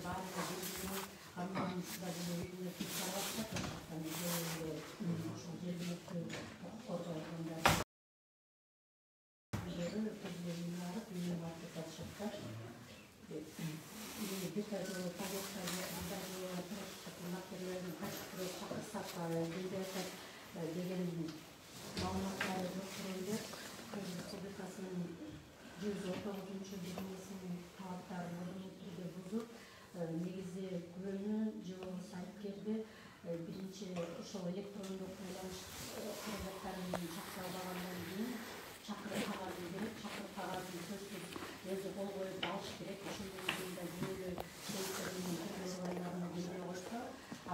баарына белгилүү кармагандыгы деле чаралатат ошол жергиликтүү коргоо органдары деген маалыматтары жок эле республикасынын 119 бирмесинин талаптарын ордун түрдө бузуп негизи күбөнү же болбосо айыпкерди биринчи ошол электрондук байланыш кыргызстандын чакырылбагандан кийин чакырып кагазын берип чакырып кагазын сөзсүз өзү кол коюп алыш керек ошондон кийин да жүйөлүү белгилей койсо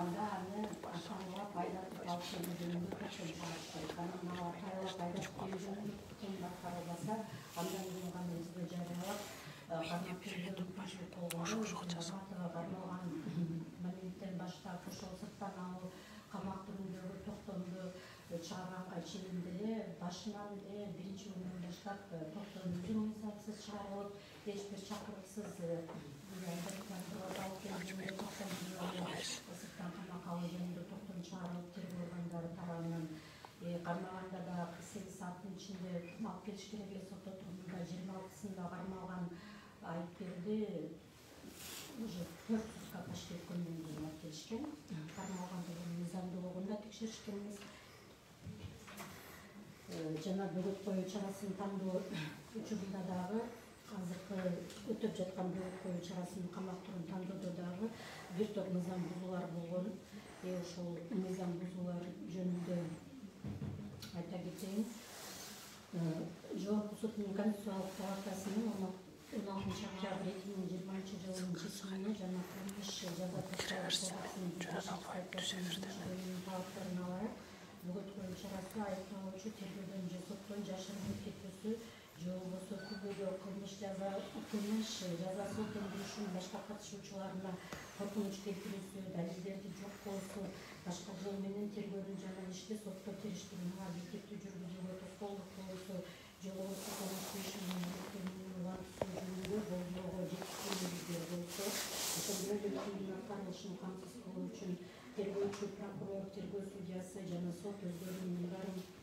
анда аны атаалап айдатып алып келүү жөнүндө токтом чыгыш керек. Анан ал атаалап айдатып келүү жөнүндө токтом аткарылбаса андан кийин гана бизге жарыялап кармалган моменттен баштап ошол сырттан алуу камак түрүндөгү токтомду чыгарганга чейин деле башынан эле биринчи күндөн баштап токтом изоляциясыз чыгарылып эч бир чакырыксыз сырттан камакка алуу жөнүндө токтом чыгарылып тергөө органдары тарабынан кармаганда да 48 сааттын ичинде алып келиш керек эле сот отурумунда 26-сында кармалган айыпкерди уже 4 сутка почти өткөндөн кийин алып келишкен. Кармалгандыгын мыйзамдуулугун да текшеришкен эмес. Жана бөгөт коюу чарасын тандоо учурунда дагы азыркы өтүп жаткан бөгөт коюу чарасынын камак түрүн тандоодо дагы бир топ мыйзам бузуулар болгон. Ошол мыйзам бузуулар жөнүндө айта кетейин. Жогорку соттун Конституциялык палатасынын 16-октябрь 2020 чечимине жана кылмыш жаза талаптарына ылайык бөгөт коюу чарасы айыпталуучу тергөөдөн же соттон жашырынып кетүүсү же болбосо күбөгө кылмыш жазасы өтөндүрүшүнүн башка катышуучуларына коркунуч келтирүүсү, далилдерди жок кылуусу, башка жол менен тергөөнү жана ишти сотто териштирүүнү объективдүү жүргүзүүгө тоскоолдук кылуусу же болбосо кылмыш ишинин улантуусу жөнүндө болжоого жетишпөөлүктөр болсо ошондой эле тийлин аткарылышын камсыз кылуу үчүн тергөөчү, прокурор, тергөө судьясы жана сот өздөрүнүн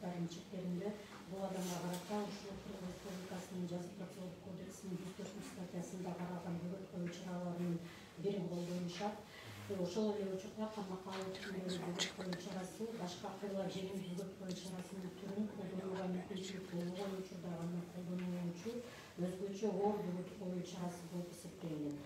баарын чектеринде бул адамга карата ушул Кыргыз Республикасынын жазык процессуалдык кодексинин 104 статьясында каралган бөгөт коюу чараларынын бирин колдонушат. Ошол эле учурда камакка алуу түрүндөгү бөгөт коюу чарасы башка кыйла жеңил бөгөт коюу чарасынын түрүн колдонууга мүмкүнчүлүк болгон учурда гана колдонулуучу өзгөчө оор бөгөт коюу чарасы болуп эсептелинет.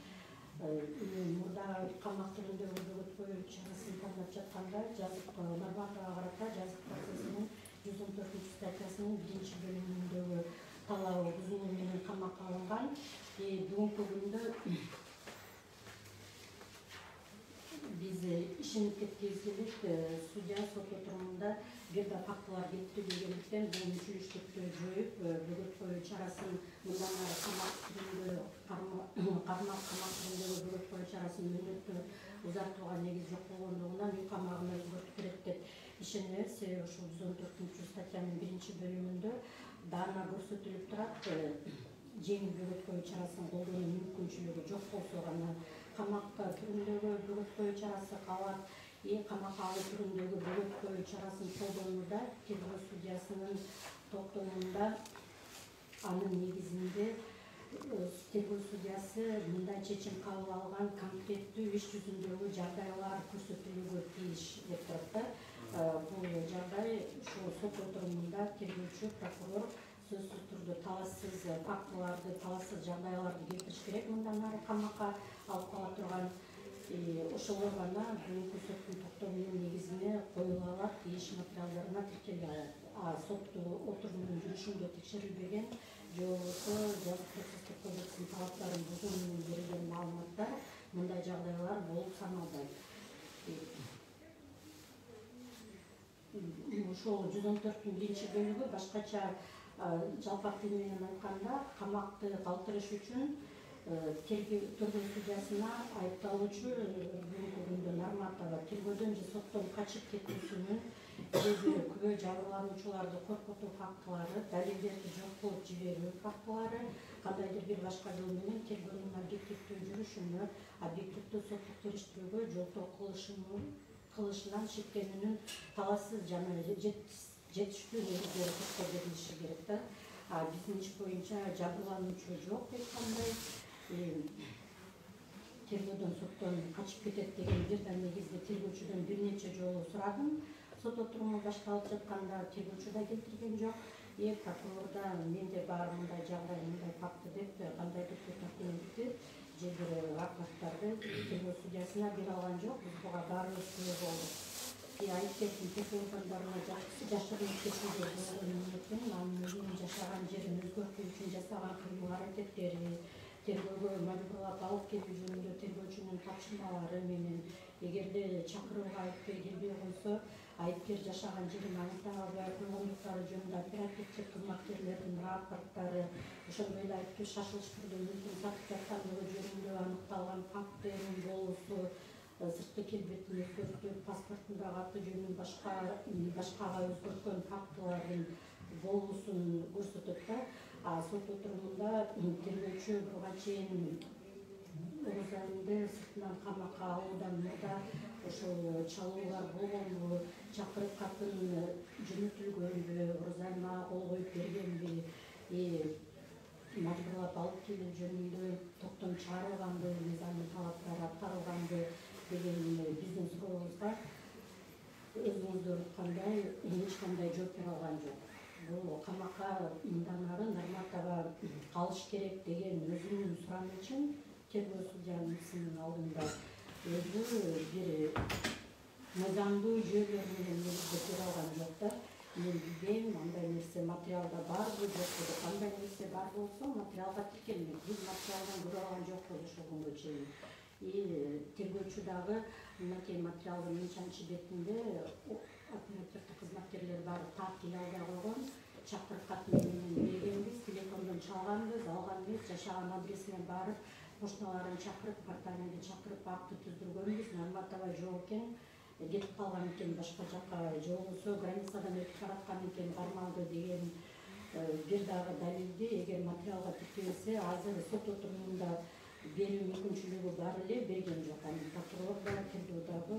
Мурда камак түрүндөгү бөгөт коюу чарасын тандап жатканда жазык нормативага карата жазык процессинин 114 статьясынын 1-бөлүмүндөгү талабы бузулуу менен камакка алынган. Бүгүнкү күндө биз ишенип кеткенбиз судья сот отурумунда бир да фактылар келтирилбегендиктен бул мүчүлүштүктү жоюп бөгөт коюу чарасын мындан ары камак түрүндөгү бөгөт коюу чарасын мөөнөттүү узартууга негиз жок болгондугунан үй камагына өзгөртүү керек деп ишенебиз. Ошол 114 статьянын 1-бөлүмүндө даана көрсөтүлүп турат. Жеңил бөгөт коюу чарасын колдонуу мүмкүнчүлүгү жок болсо гана камакка түрүндөгү бөгөт коюу чарасы калат. Камакка алуу түрүндөгү бөгөт коюу чарасын колдонууда тергөө судьясынын токтомунда анын негизинде тергөө судьясы мындай чечим кабыл алган конкреттүү иш жүзүндөгү жагдайлар көрсөтүлүүгө тийиш деп турат. Бул жагдай ушул сот отурумунда тергөөчү, прокурор сөзсүз түрдө талашсыз фактыларды, талашсыз жагдайларды келтириш керек. Мындан ары камакка алып кала турган ошолор гана бүгүнкү соттун токтомунун негизине коюла алат, иш материалдарына тиркеле алат. Сот отурумунун жүрүшүндө текшерилбеген же болбосо жазык процесстик кодекстин талаптарын бузуу менен берилген маалыматтар мындай жагдайлар болуп саналбайт. Ошол 114-тün 1-бөлүгү башкача жалпак тил менен айтканда камакты калтырыш үчүн тергөө судьясына айыпталуучу бүгүнкү күндө нормативага тергөөдөн же соттон качып кетүүсүнүн же бир күбө жабырлануучуларды коркутуу фактылары, далилдерди жок кылып жиберүү фактылары, кандайдыр бир башка жол менен тергөөнүн объективдүү жүрүшүнө, объективдүү соттук териштирүүгө жолтоо кылышынан шектенүүнүн талашсыз жана жетиштүү негиздери сотко берилиши керек да. Биздин иш боюнча жабырлануучу жок, эч кандай тергөөдөн соттон качып кетет деген бирден негизде тергөөчүдөн бир нече жолу сурадым. Сот отуруму башталып жатканда тергөөчү да келтирген жок. Прокурорда менде бар мындай жагдай, мындай факты деп кандайдыр бир документти же бир рапорттарды тергөө судьясына бере алган жок. Биз буга баарыбыз күбө болдук. Айыпкердин телефондарына жашырынып кетүүгө ниетин, анын өзүнүн жашаган жерин өзгөртүү үчүн жасаган кыймыл аракеттери, тергөөгө мажбурлап алып келүү жөнүндө тергөөчүнүн тапшырмалары менен, эгерде чакырууга айыпкер келбей койсо, айыпкер жашаган жерин аныктап албай койгондуктары жөнүндө оперативдик кызматкерлердин рапорттары, ошондой эле айыпкер шашылыштырды мүлкүн сатып жаткандыгы жөнүндө аныкталган фактынын болуусу, сырткы келбетин өзгөртүп, паспортундагы аты жөнүн башкага өзгөрткөн фактылардын болуусун көрсөтөт да. Сот отурумунда тергөөчү буга чейин Розалинди сыртынан камакка алуудан мурда ошол чалуулар болгонбу, чакырып катын жөнөтүлгөнбү, Розалина кол коюп бергенби, мажбурлап алып келүү жөнүндө токтом чыгарылганбы, мыйзамдын талаптары аткарылганбы деген биздин сурообузга өзүңүздөр уткандай эч кандай жооп бере алган жок. Бул камакка мындан ары Нарматова калыш керек деген өзүнүн суранычын тергөө судьянын алдында өзү бир мыйзамдуу жүйөлөр менен негиздеп бере алган жок да. Мен билбейм, андай нерсе материалда барбы жокпу деп. Андай нерсе бар болсо материалга тиркелмек. Биз материалдан көрө алган жокпуз ошол күнгө чейин. Тергөөчү дагы мынакей материалдын мынчанчы бетинде оперативдик кызматкерлер барып так албай койгон, чакырып катын менен бергенбиз, телефондон чалганбыз, алганбыз, жашаган адресине барып, кошуналарын чакырып, кварталинди чакырып, акты түздүргөнбүз. Нарматова жок экен, кетип калган экен башка жака, же болбосо границадан өтүп бараткан экен, бармалды деген бир дагы далилди эгер материалга тиркелсе, азыр сот отурумунда берүү мүмкүнчүлүгү бар эле, берген жок. Прокурор да, тергөө дагы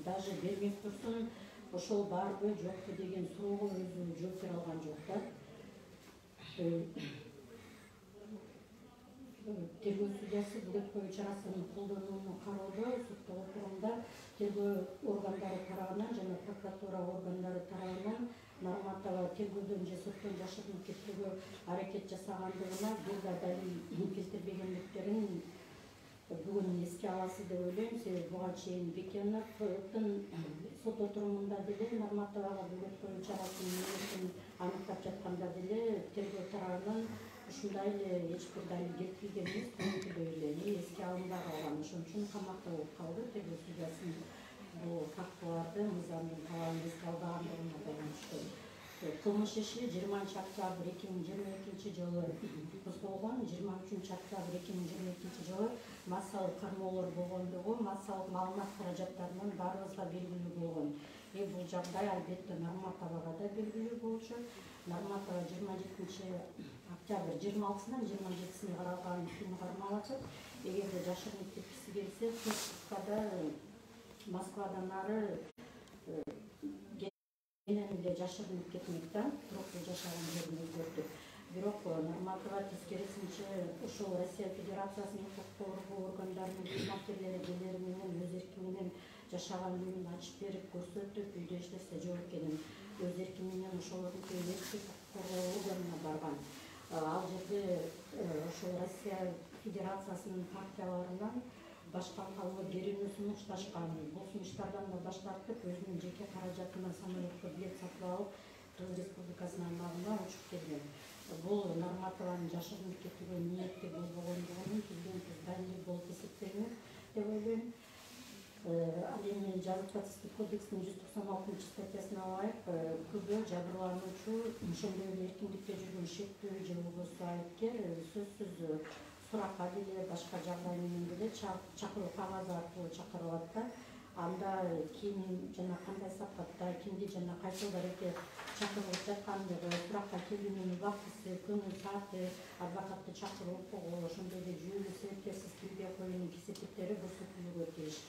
даже бермек турсун, ошол барбы жокпу деген суроого өзү жооп бере алган жок да. Тергөө судьясы бул өткөрүү чарасын колдонууну кароодо сот отурумда тергөө органдары тарабынан жана прокуратура органдары тарабынан Нарматова тергөөдөн же соттон жашырынып кетүүгө аракет жасагандыгына бир да далил келтирбегендиктерин бүгүн эске аласыз деп ойлойм. Себеби буга чейин Бекеновдун сот отурумунда деле Нарматовага бул өткөрүү чарасынын ниетин аныктап жатканда деле тергөө тарабынан ушундай эле эч бир далил келтирилген эмес, көңүлдүү эле эске алынбай калган. Ошон үчүн камакта болуп калды. Тергөө судьясынын бул фактыларды мыйзамдын талабын эске албагандыгына байланыштуу кылмыш иши 20 октябрь 2022 жылы козголгон. 23 октябрь 2022 жылы массалык кармоолор болгондугу массалык маалымат каражаттарынан баарыбызга белгилүү болгон. Бул жагдай албетте Нарматовага да белгилүү болчу. Нарматова 27 октябрь 26-сынан 27-сине каралган күнү кармалатып, эгерде жашырынып кеткиси келсе, Туркияда Москвадан ары менен эле жашырынып кетмек да, бирок жашаган жерин өзгөртүп. Бирок Нарматова тескерисинче ошол Россия Федерациясынын укук коргоо органдарынын кызматкерлери келери менен өз эрки менен жашаган үйүн ачып берип көрсөтүп, үйдө иштесе жок экенин өз эрки менен ошолордун укук коргоо органына барган. Ал жерде ошол Россия Федерациясынын партияларынан башкармалуу берүүнү сунушташкан. Бул сунуштардан да баш тартып, өзүнүн жеке каражатына самолетко билет сатып алып, Кыргыз Республикасынын аймагына учуп келген. Бул Нарматованын жашырынып кетүүгө ниетти болбогондугунун түздөн түз далили болуп эсептелинет деп ойлойм. Ал эми Жазык процесстик кодекстин 196-статьясына ылайык күбө жабырлануучу ошондой эле эркиндикте жүргөн шектүү же болбосо айыпкер сөзсүз суракка деле башка жагдай менен деле чакыруу кагазы аркылуу чакырылат да. анда ким жана кандай сапатта кимди жана кайсы даректе чакырылып жаткандыгы, суракка келүүнүн убактысы, күнү, сааты, адвокатты чакырып ошондой эле жүйөлүү себептерсиз кирбей коюунун кесепеттери көрсөтүлүүгө тиеш.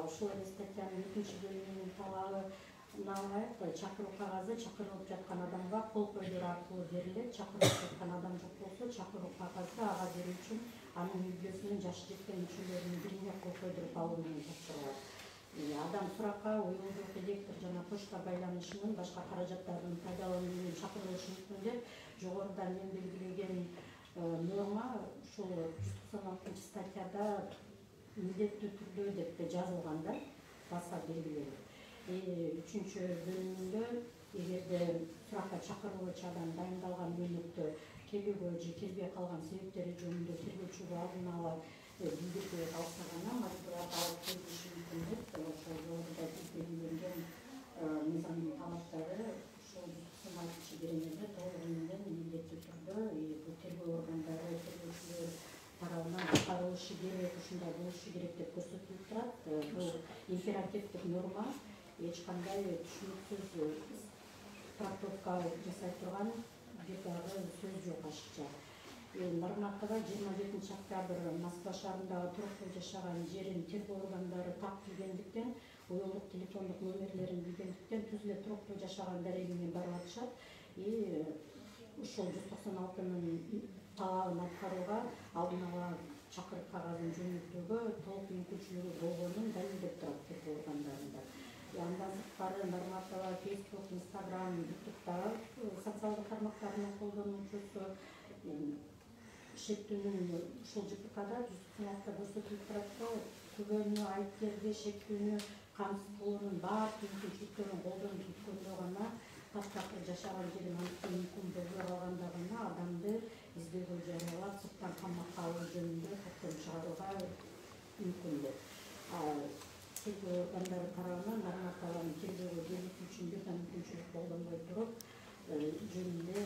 Ушул эле статьянын 2-бөлүмүнүн талабына ылайык чакыруу кагазы чакырылып жаткан адамга кол коюлуу аркылуу берилет. Чакырылып жаткан адам жок болсо чакыруу кагазды ага берүү үчүн анын үй бүлөсүнүн жашы жеткен мүчөлөрүнүн бирине кол койдуруп алуу менен тапшырылат. Адам суракка уюлдук электр жана почта байланышынын башка каражаттарын пайдалануу менен чакырылышы мүмкүн деп жогоруда мен белгилеген норма ушул 196 статьяда милдеттүү түрдө деп жазылган да, баса белгиленет. 3-бөлүмүндө эгерде суракка чакырылуучу адам дайындалган мөөнөттө келүүгө же келбей калган себептери жөнүндө тергөөчүгө алдын ала билдирүү алса гана мажбурат алып коюлушу мүмкүн деп ошол жолдо белгиленген мыйзамдын талаптары ушул 196-беренеде толугу менен милдеттүү түрдө бул тергөө органдары тергөөчүлөр тарабынан аткарылышы керек, ушундай болушу керек деп көрсөтүлүп турат. Бул императивдик норма эч кандай түшүнүксүз трактовка жасай турган бир дагы сөз жок ашыкча. Нарматова 27-октябрь Москва шаарындагы туруктуу жашаган жерин тергөө органдары так билгендиктен, уюлдук телефондук номерлерин билгендиктен түз эле туруктуу жашаган дарегине барып атышат. Ушул 196-нын талабын аткарууга алдын ала чакырык кагазын жөнөтүүгө толук мүмкүнчүлүгү болгонун далилдеп турат тергөө органдарында. Андан сырткары Нарматова Facebook, Instagram, YouTube социалдык тармактарын колдонуучусу. Шектүүнүн ушул ЖПКда 196-да көрсөтүлүп турат. Күбөнү, айыпкерди, шектүүнү камсыз кылуунун баардык мүмкүнчүлүктөрүн колдонуп бүткөндө гана таптакыр жашаган жерин аныктоо мүмкүн болбой калганда гана адамды издөөгө жарыялап сырттан камакка алуу жөнүндө токтом чыгарууга мүмкүн деп. Тергөө органдары тарабынан Нарматованын тергөөгө келүү үчүн бир да мүмкүнчүлүк колдонбой туруп, жөнүндө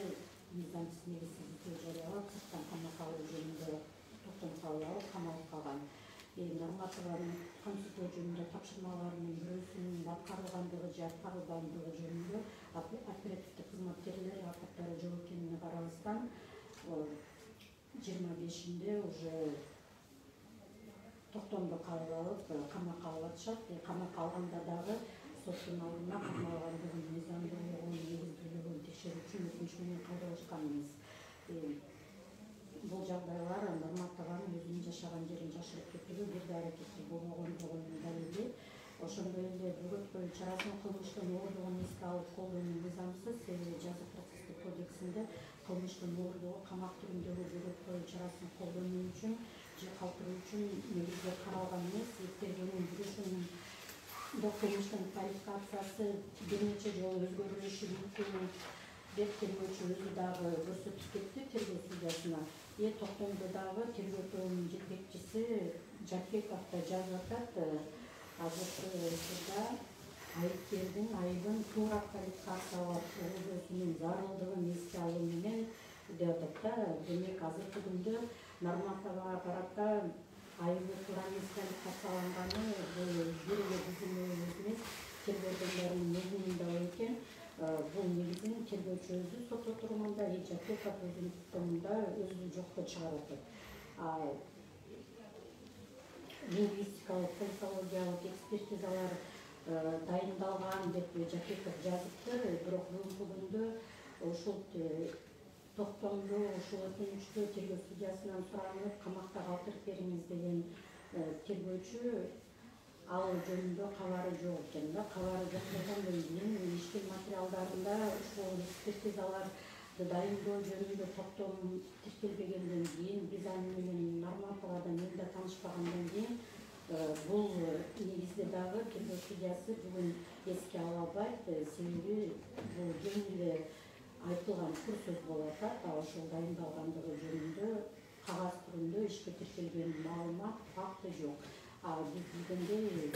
мыйзамсыз негизсиз издөө жарыялап, сырттан камакка алуу жөнүндө токтом кабыл алып, камалып калган. Нарматованын консулдоо жөнүндө тапшырмаларынын бирөөсүнүн аткарылгандыгы же аткарылбагандыгы жөнүндө оперативдик кызматкерлер рапорттары жок экенине карабастан 25-inde уже токтомду кабыл алып, камакка алып атышат. Камакка алганда дагы соттун алдына камалгандыгын, мыйзамдуулугун, негиздүүлүгүн текшерүү үчүн өтүнүч менен кайрылышкан эмес. Бул жагдайлар Нарматованын өзүнүн жашаган жерин жашырып кетүүгө бир да аракети болбогондугунун далили. Ошондой эле бөгөткөө чарасын кылмыштын оорлугун эске алып колдонуу мыйзамсыз, себеби жаза процесстик кодексинде кылмыштын оорлугу камак түрүндөгү бөгөткөө чарасын колдонуу үчүн же калтыруу үчүн негизде каралган эмес. Тергөөнүн жүрүшүнүн кылмыштын квалификациясы бир нече жолу өзгөрүлүшү мүмкүн деп тергөөчү өзү дагы көрсөтүп кетти тергөө судьясына. Токтомдо дагы тергөө тобунун жетекчиси Жапеков да жазып атат. Азыркы учурда айыпкердин айыбын туура квалификациялап өзүнүн зарылдыгын эске алуу менен деп атат да. Демек азыркы күндө Нарматовага карата айыбы туура эмес квалификацияланганы бул бир эле биздин оюбуз эмес, тергөө органдарынын өзүнүн да ою экен. Бул негизин тергөөчү өзү сот отурумунда, Жапеков өзүнүн токтомунда өзү жокко чыгарып атат. Лингвистикалык, политологиялык экспертизалар дайындалган деп Жапеков жазыптыр. Бирок бүгүнкү күндө ушул токтомду ушул өтүнүчтү тергөө судьясынан суранып, камакта калтырып бериңиз деген тергөөчү ал жөнүндө кабары жок экен да. Кабары жок болгондон кийин иштин материалдарында ушул экспертизаларды дайындоо жөнүндө токтом тиркелбегенден кийин, биз аны менен Нарматовадан эмне таанышпагандан кийин бул негизде дагы тергөө судьясы бүгүн эске ала албайт, себеби бул жөн эле айтылган кур сөз болуп атат. Ошол дайындалгандыгы жөнүндө кагаз түрүндө ишке тиркелген маалымат, факты жок. Биз билгендей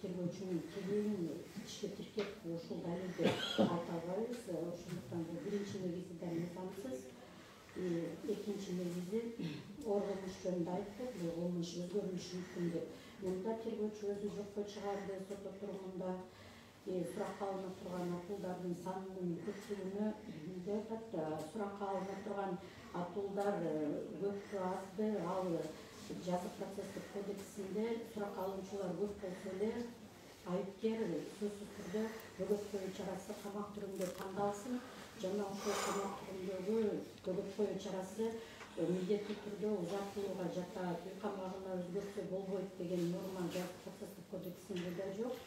тергөөчүнүн тилин ишке тиркеп ушул далилди айта албайбыз. Ошондуктан бул биринчи негизи да мыйзамсыз. Экинчи негизи орган жөнүндө айттык, бул кылмыш өзгөрүлүшү мүмкүн деп. Мында тергөөчү өзү жокко чыгарды сот отурумунда. Суракка алынып турган атуулдардын санынын көпчүлүгүнө деп атат, суракка алынып турган атуулдар көппү азбы, ал жазык процесстик кодексинде суракка алуучулар көп болсо эле айыпкер сөзсүз түрдө бөгөт коюу чарасы камак түрүндө тандалсын жана ошол камак түрүндөгү бөгөт коюу чарасы милдеттүү түрдө узартууга жатат, үй камагына өзгөртсө болбойт деген норма жазык процесстик кодексинде да жок.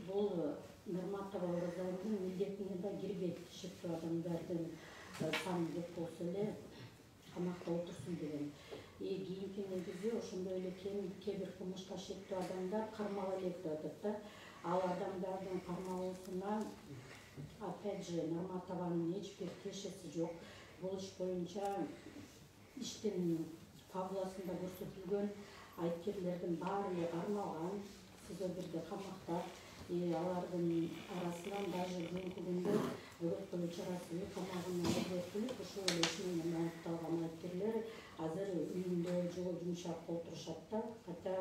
Бул норма табалгыздардын милдетине да кирбейт, шектүү адамдардын саны көп болсо эле камакта отурсун деген. Кийинки негизи ошондой эле кээ бир кылмышка шектүү адамдар кармала элек деп атат да. Ал адамдардын кармалуусуна опять же норма табанын эч бир тиешеси жок. Бул иш боюнча иштин фабуласында көрсөтүлгөн айыпкерлердин баары кармалган, СИЗО бирде камакта. Алардын арасынан даже бүгүнкү күндө бөгөт коюу чарасы үй камагына өзгөртүлүп, ошол эле иш менен айыпталган айыпкерлер азыр үйүндө жылуу жумшап отурушат да. Хотя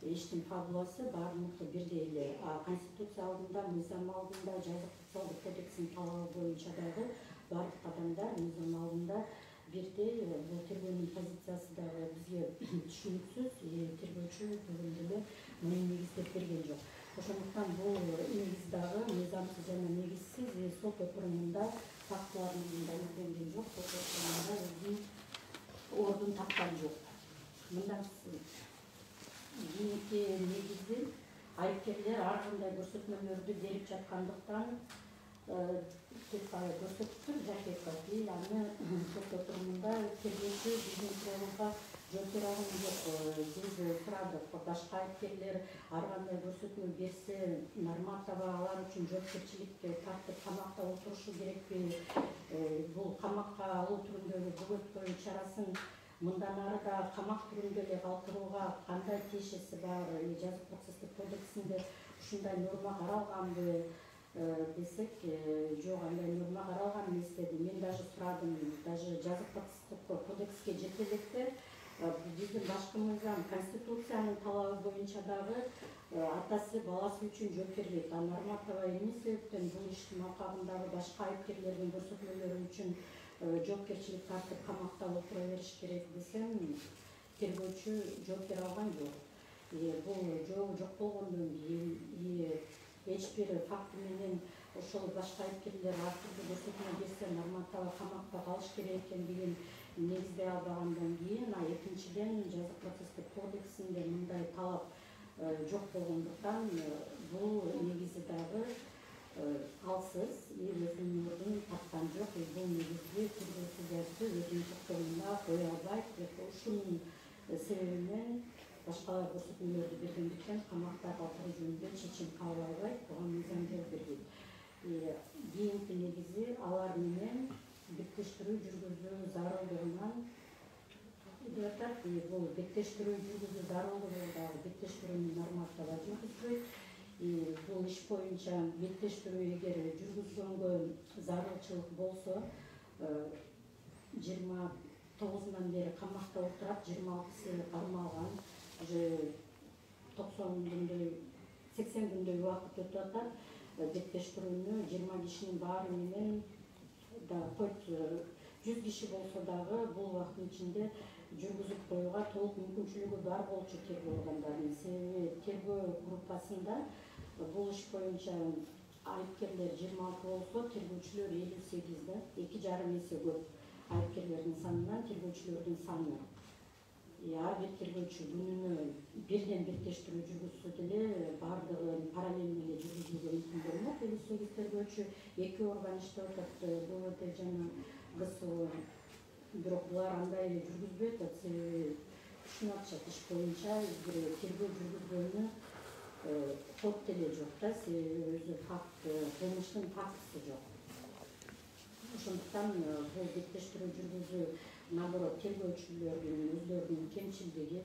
иштин фабуласы баардыгы бирдей эле. Конституция алдында, мыйзам алдында, жазык процессуалдык кодекстин талабы боюнча дагы баардык адамдар мыйзам алдында бирдей. Бул тергөөнүн позициясы дагы бизге түшүнүксүз, тергөөчү бүгүн деле муну негиздеп берген жок. Ошондуктан бул негиз дагы мыйзамсыз жана негизсиз сот отурумунда фактылардын далилденген жок, сот отурумунда өзүнүн ордун тапкан жок. Мындан кийинки негизи айыпкерлер ар кандай көрсөтмөлөрдү берип жаткандыктан көрсөтүптүр Жакеповди, аны сот отурумунда тергөөчү биздин суроолорго жооп бере алган жок. Биз сурадык, башка айыпкерлер ар кандай көрсөтмө берсе Нарматова алар үчүн жоопкерчиликке тартып камакта отурушу керекпи? Бул камакка алуу түрүндөгү бөгөт коюу чарасын мындан ары да камак түрүндө эле калтырууга кандай тиешеси бар? Жазык процесстик кодексинде ушундай норма каралганбы десек, жок, андай норма каралган эмес деди. Мен даже сурадым, даже жазык процесстик кодекске жете электе биздин башкы мыйзам Конституциянын талабы боюнча дагы атасы баласы үчүн жоопкерлик. Нарматова эмне себептен бул иштин алкагындагы башка айыпкерлердин көрсөтмөлөрү үчүн жоопкерчилик тартып камакта отура бериш керек десем, тергөөчү жооп бере алган жок. Бул жообу жок болгондон кийин эч бир факты менен ошол башка айыпкерлер ар түрдүү көрсөтмө берсе Нарматова камакта калыш керек экендигин негиздей албагандан кийин, экинчиден жазык процесстик кодексинде мындай талап жок болгондуктан бул негизи дагы алсыз, өзүнүн ордун тапкан жок. Бул негизди тергөө судьясы өзүнүн токтомунда кое албайт деп, ушунун себебинен башкалар көрсөтмөлөрдү бергендиктен камакта калтыруу жөнүндө чечим кабыл албайт, буга мыйзам жол бербейт. Кийинки негизи алар менен беттештирүү жүргүзүү зарылдыгынан деп атат. Бул беттештирүү жүргүзүү зарылдыгы дагы беттештирүүнү Нарматова жүргүзбөйт. Бул иш боюнча беттештирүү эгер жүргүзгөнгө зарылчылык болсо 29-нан бери камакта отурат, 26-сы кармалган, уже 90 күндөй 80 күндөй убакыт өтүп атат. Беттештирүүнү 20 кишинин баары менен да койт 100 киши болсо дагы бул убакыттын ичинде жүргүзүп коюуга толук мүмкүнчүлүгү бар болчу тергөө органдарынын. Себеби тергөө группасында бул иш боюнча айыпкерлер 26 болсо, тергөөчүлөр 58 да, 2,5 эсе көп айыпкерлердин санынан тергөөчүлөрдүн саны. Ар бир тергөөчү күнүнө бирден беттештирүү жүргүзсө деле баардыгын параллельно эле жүргүзүүгө мүмкүн болмок. 58 тергөөчү 2 орган иштеп атат, БВТ жана ГСО. Бирок булар андай эле жүргүзбөй атат, себеби ушуну атышат, иш боюнча тергөө жүргүзгөнү код деле жок да, себеби өзү факт, кылмыштын фактысы жок. Ошондуктан бул беттештирүү жүргүзүү наоборот тергөөчүлөрдүн өздөрүнүн кемчилдиги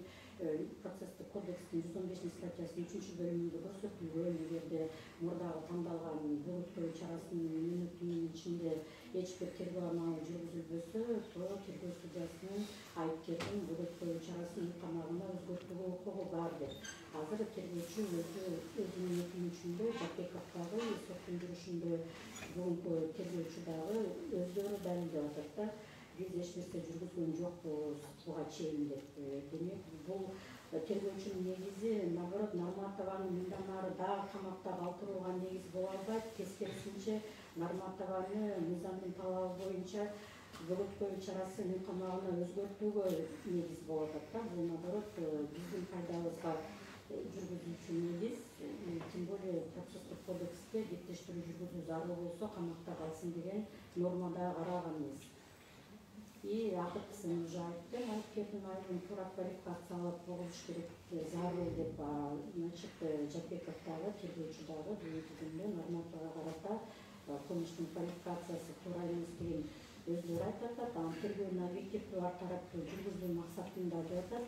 процесстик кодекстин 115 статьясынын 3-бөлүмүндө көрсөтүлгөн. Эгерде мурдагы тандалган бөгөткөө чарасынын мүнөтүнүн ичинде эч бир тергөө амалы жүргүзүлбөсө, то тергөө судьясынын айыпкердин бөгөткөө чарасын камагына өзгөртүүгө укугу бар деп. Азыр тергөөчү өзүнүн өтүнүчүндө Жапековдагы соттун жүрүшүндө бүгүнкү тергөөчү дагы өздөрү далилдеп атат да, биз эч нерсе жүргүзгөн жокпуз буга чейин деп. Демек бул тергөөчүнүн негизи наоборот Нарматованы мындан ары дагы камакта калтырууга негиз боло албайт. Тескерисинче Нарматованы мыйзамдын талабы боюнча бөгөткөө чарасын камагына өзгөртүүгө негиз болот да. Бул наоборот биздин пайдабызга жүргүзүүчү негиз. Тем более процесстик кодексте кептештирүү жүргүзүү зарыл болсо камакта калсын деген нормада каралган эмес. И акыркысын уже айттым, айыпкердин айыбын туура квалификациялап болгуш керек зарыл деп. Значит, Жапеков дагы тергөөчү дагы бүгүнкү күндө Нарматовага карата кылмыштын квалификациясы туура эмес деген өздөрү айтып атат. Анан тергөөнү объективдүү ар тараптуу жүргүзүү максатында деп атат.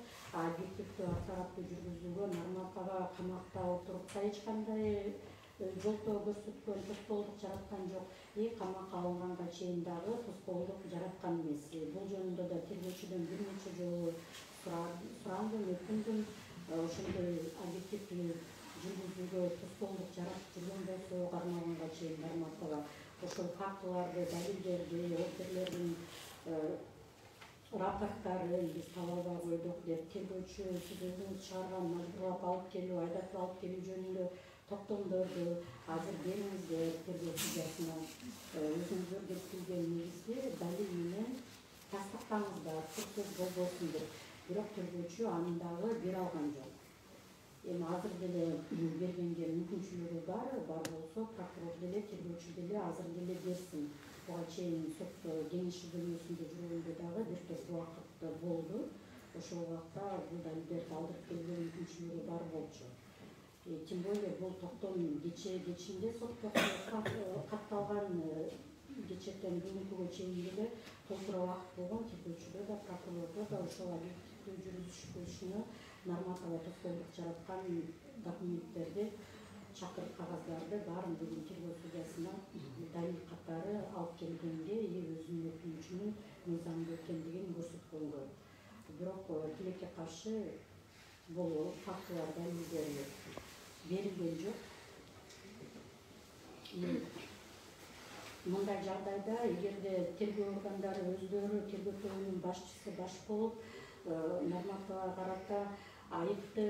Объективдүү ар тараптуу жүргүзүүгө Нарматова камакта отуруп да эч кандай жолтоо көрсөткөн, тоскоолдук жараткан жок. Камакка алынганга чейин дагы тоскоолдук жараткан эмес. Бул жөнүндө да тергөөчүдөн бир нече жолу сурандым, өтүндүм. Ошондой объективдүү жүргүзүүгө тоскоолдук жаратып жүргөн болсо кармалганга чейин Нарматова ошол фактыларды, далилдерди, оперлердин рапорттарын биз таба албай койдук деп тергөөчү сиз өзүңүз чыгарган мажбурлап алып келүү, айдатып алып келүү жөнүндө токтомдорду азыр бериңиздер тергөө судьясына. Өзүңүздөр келтирген негизги далил менен тастыктаңыздар, сөз болбосун деп. Бирок тергөөчү анын дагы бере алган жок. Эми азыр деле бергенге мүмкүнчүлүгү бар болсо прокурор деле тергөөчү деле азыр деле берсин. Буга чейин сот кеңеши бөлмөсүндө жүргөндө дагы бир топ убакыт болду. Ошол убакта бул далилдерди алдырып келүүгө мүмкүнчүлүгү бар болчу. Тем более бул токтом кечинде сотко катталган, кечээден бүгүнкүгө чейин деле толтура убакыт болгон. Тергөөчүдө да прокурордо да ошол объективдүү жүрүшүнө Нарматова тоскоолдук жараткан документтерди, чакырык кагаздарды баарын бүгүн тергөө судьясына далил катары алып келгенге өзүнүн өтүнүчүнүн мыйзамдуу экендигин көрсөткөнгө. Бирок тилекке каршы бул фактылар, далилдер берилген жок. Мындай жагдайда эгерде тергөө органдары өздөрү тергөө тобунун башчысы баш болуп Нарматовага карата айыпты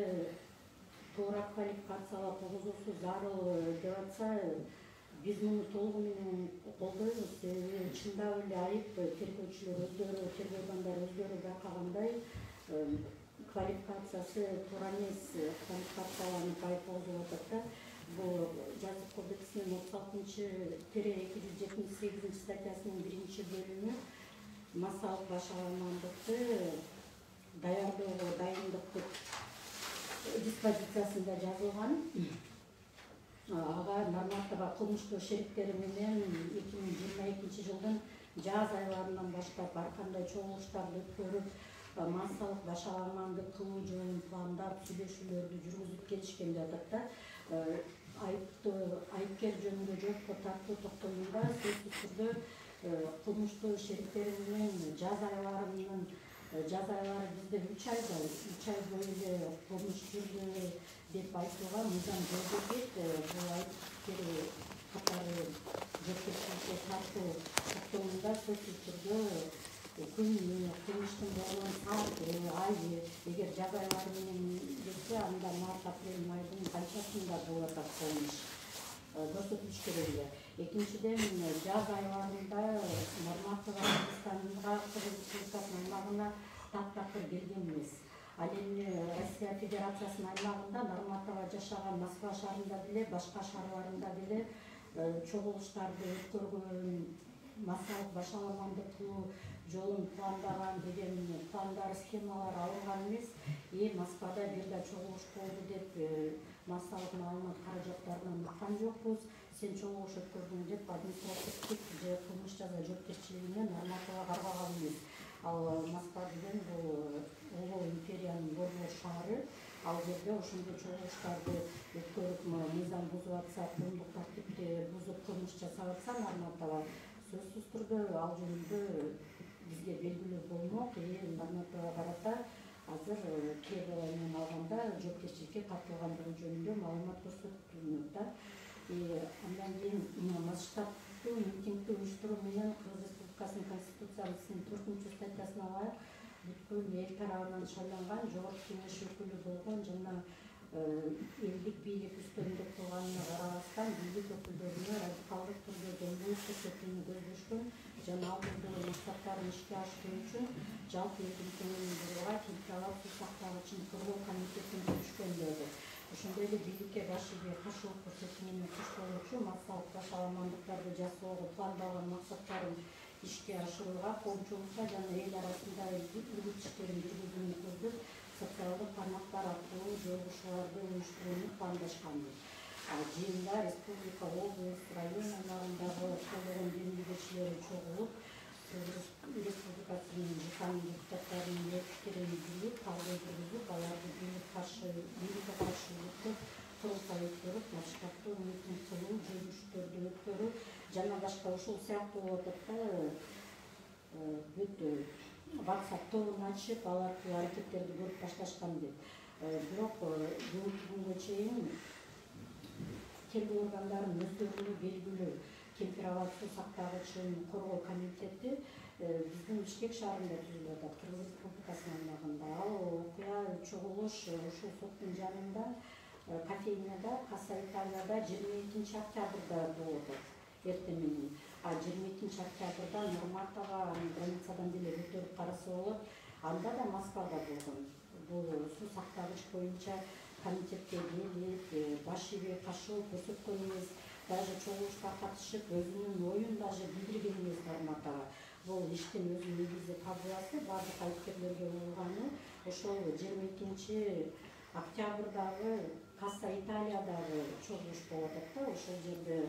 туура квалификациялап болгузуусу зарыл деп атса, биз муну толугу менен колдойбуз. Себеби чындап эле айып тергөөчүлөр өздөрү, тергөө органдары өздөрү байкагандай квалификациясы туура эмес квалификацияланып айып болгузуп атат да. Бул жазык кодексинин 36-278 статьясынын 1-бөлүмү массалык башаламандыкты даярдоого дайындык деп диспозициясында жазылган. Ага Нарматова кылмыштуу шериктери менен 2022 жылдын жаз айларынан баштап ар кандай чогулуштарды өткөрүп, массалык башаламандык кылуу жөнүндө пландап, сүйлөшүүлөрдү жүргүзүп келишкен деп атат да. Айыпкер жөнүндө жоопко тартуу токтомунда сөзсүз түрдө кылмыштуу шериктери менен жаз айлары бизде 3 ай бою эле кылмыш жүрдү деп айтууга мыйзам жол бербейт. Бул айыпкер катары жоопкерчиликке тартуу токтомунда сөзсүз түрдө күн, кылмыштын болгон саат, ай, эгер жаз айлары менен келсе, анда март, апрель, майдын канчасында болуп атат кылмыш көрсөтүлүш керек эле. Экинчиден, жаз айларында Нарматова Кыргызстанга, Кыргыз Республикасынын аймагына таптакыр келген эмес. Ал эми Россия Федерациясынын аймагында Нарматова жашаган Москва шаарында деле, башка шаарларында деле чогулуштарды өткөргөн, массалык башаламандык кылуу жолун пландаган деген пландар, схемалар алынган эмес. Москвада бир да чогулуш болду деп массалык маалымат каражаттарынан уккан жокпуз. Сен чогулуш өткөрдүң деп административдик же кылмыш жаза жоопкерчилигине Нарматова карабаган эмес. Ал Москва деген бул Улуу империянын борбор шаары. Ал жерде ошондой чогулуштарды өткөрүп мыйзам бузуп атса, коомдук тартипти бузуп кылмыш жасап атса, Нарматова сөзсүз түрдө ал жөнүндө бизге белгилүү болмок. Нарматова карата азыр требование менен алганда жоопкерчиликке тартылгандыгы жөнүндө маалымат көрсөтүлмөк да. Андан кийин масштабдуу митингди уюштуруу менен Кыргыз Республикасынын Конституциясынын 4-статьясына ылайык бүткүл эл тарабынан шайланган жогорку кеңеш өкүлү болгон жана элдик бийлик үстөмдүк кылганына карабастан бийлик өкүлдөрүнө радикалдык түрдө зомбулук көрсөтүүнү көздөшкөн жана ал түрдөгү максаттарын ишке ашыруу үчүн жалпы элдин көңүлүн бурууга Темиртау суу сактагычын коргоо комитетин түзүшкөн деді. Ошондой эле бийликке баш ийбей каршылык көрсөтүү менен күч колдонуучу массалык башаламандыктарды жасоого пландалган максаттарын ишке ашырууга, коомчулукка жана эл арасында үгүт иштерин жүргүзүүнү көздөп, социалдык тармактар аркылуу жолугушууларды уюштурууну пландашкан. Жыйында республика, область, район аймагындагы колдогон демилгечилери чогулуп, республикасынын ЖКнын депутаттарынын пикирин билип, талкуу жүргүзүп, аларды бийликке каршы үгүттөп, курултай өткөрүп, масштабдуу митинг кылуу, жүрүштөрдү өткөрүү жана башка ушул сыяктуу болуп атат. Бүт WhatsApp тобун ачып, ал аркылуу аракеттерди көрүп башташкан деп. Бирок бүгүнкү күнгө чейин тергөө органдарынын өздөрүнө белгилүү Темиртау суу сактагычын коргоо комитети биздин Бишкек шаарында түзүлүп атат, Кыргыз Республикасынын аймагында. Ал окуя чогулуш ушул соттун жанында кофейняда, Касса Италияда 22 октябрда болуп атат. Эртең менен. 22 октябрда Нарматова границадан деле өтөрүп караса болот. Анда да Москвада болгон. Бул суу сактагыч боюнча комитетке келип, баш ийбей каршылык көрсөткөн эмес, даже чогулушка катышып, өзүнүн оюн даже билдирген эмес Нарматова. Бул иштин өзүнүн негизи табыласы, бардык айыпкерлерге болгону ошол 22 октябрдагы Касса Италиядагы чогулуш болуп атат да, ошол жерде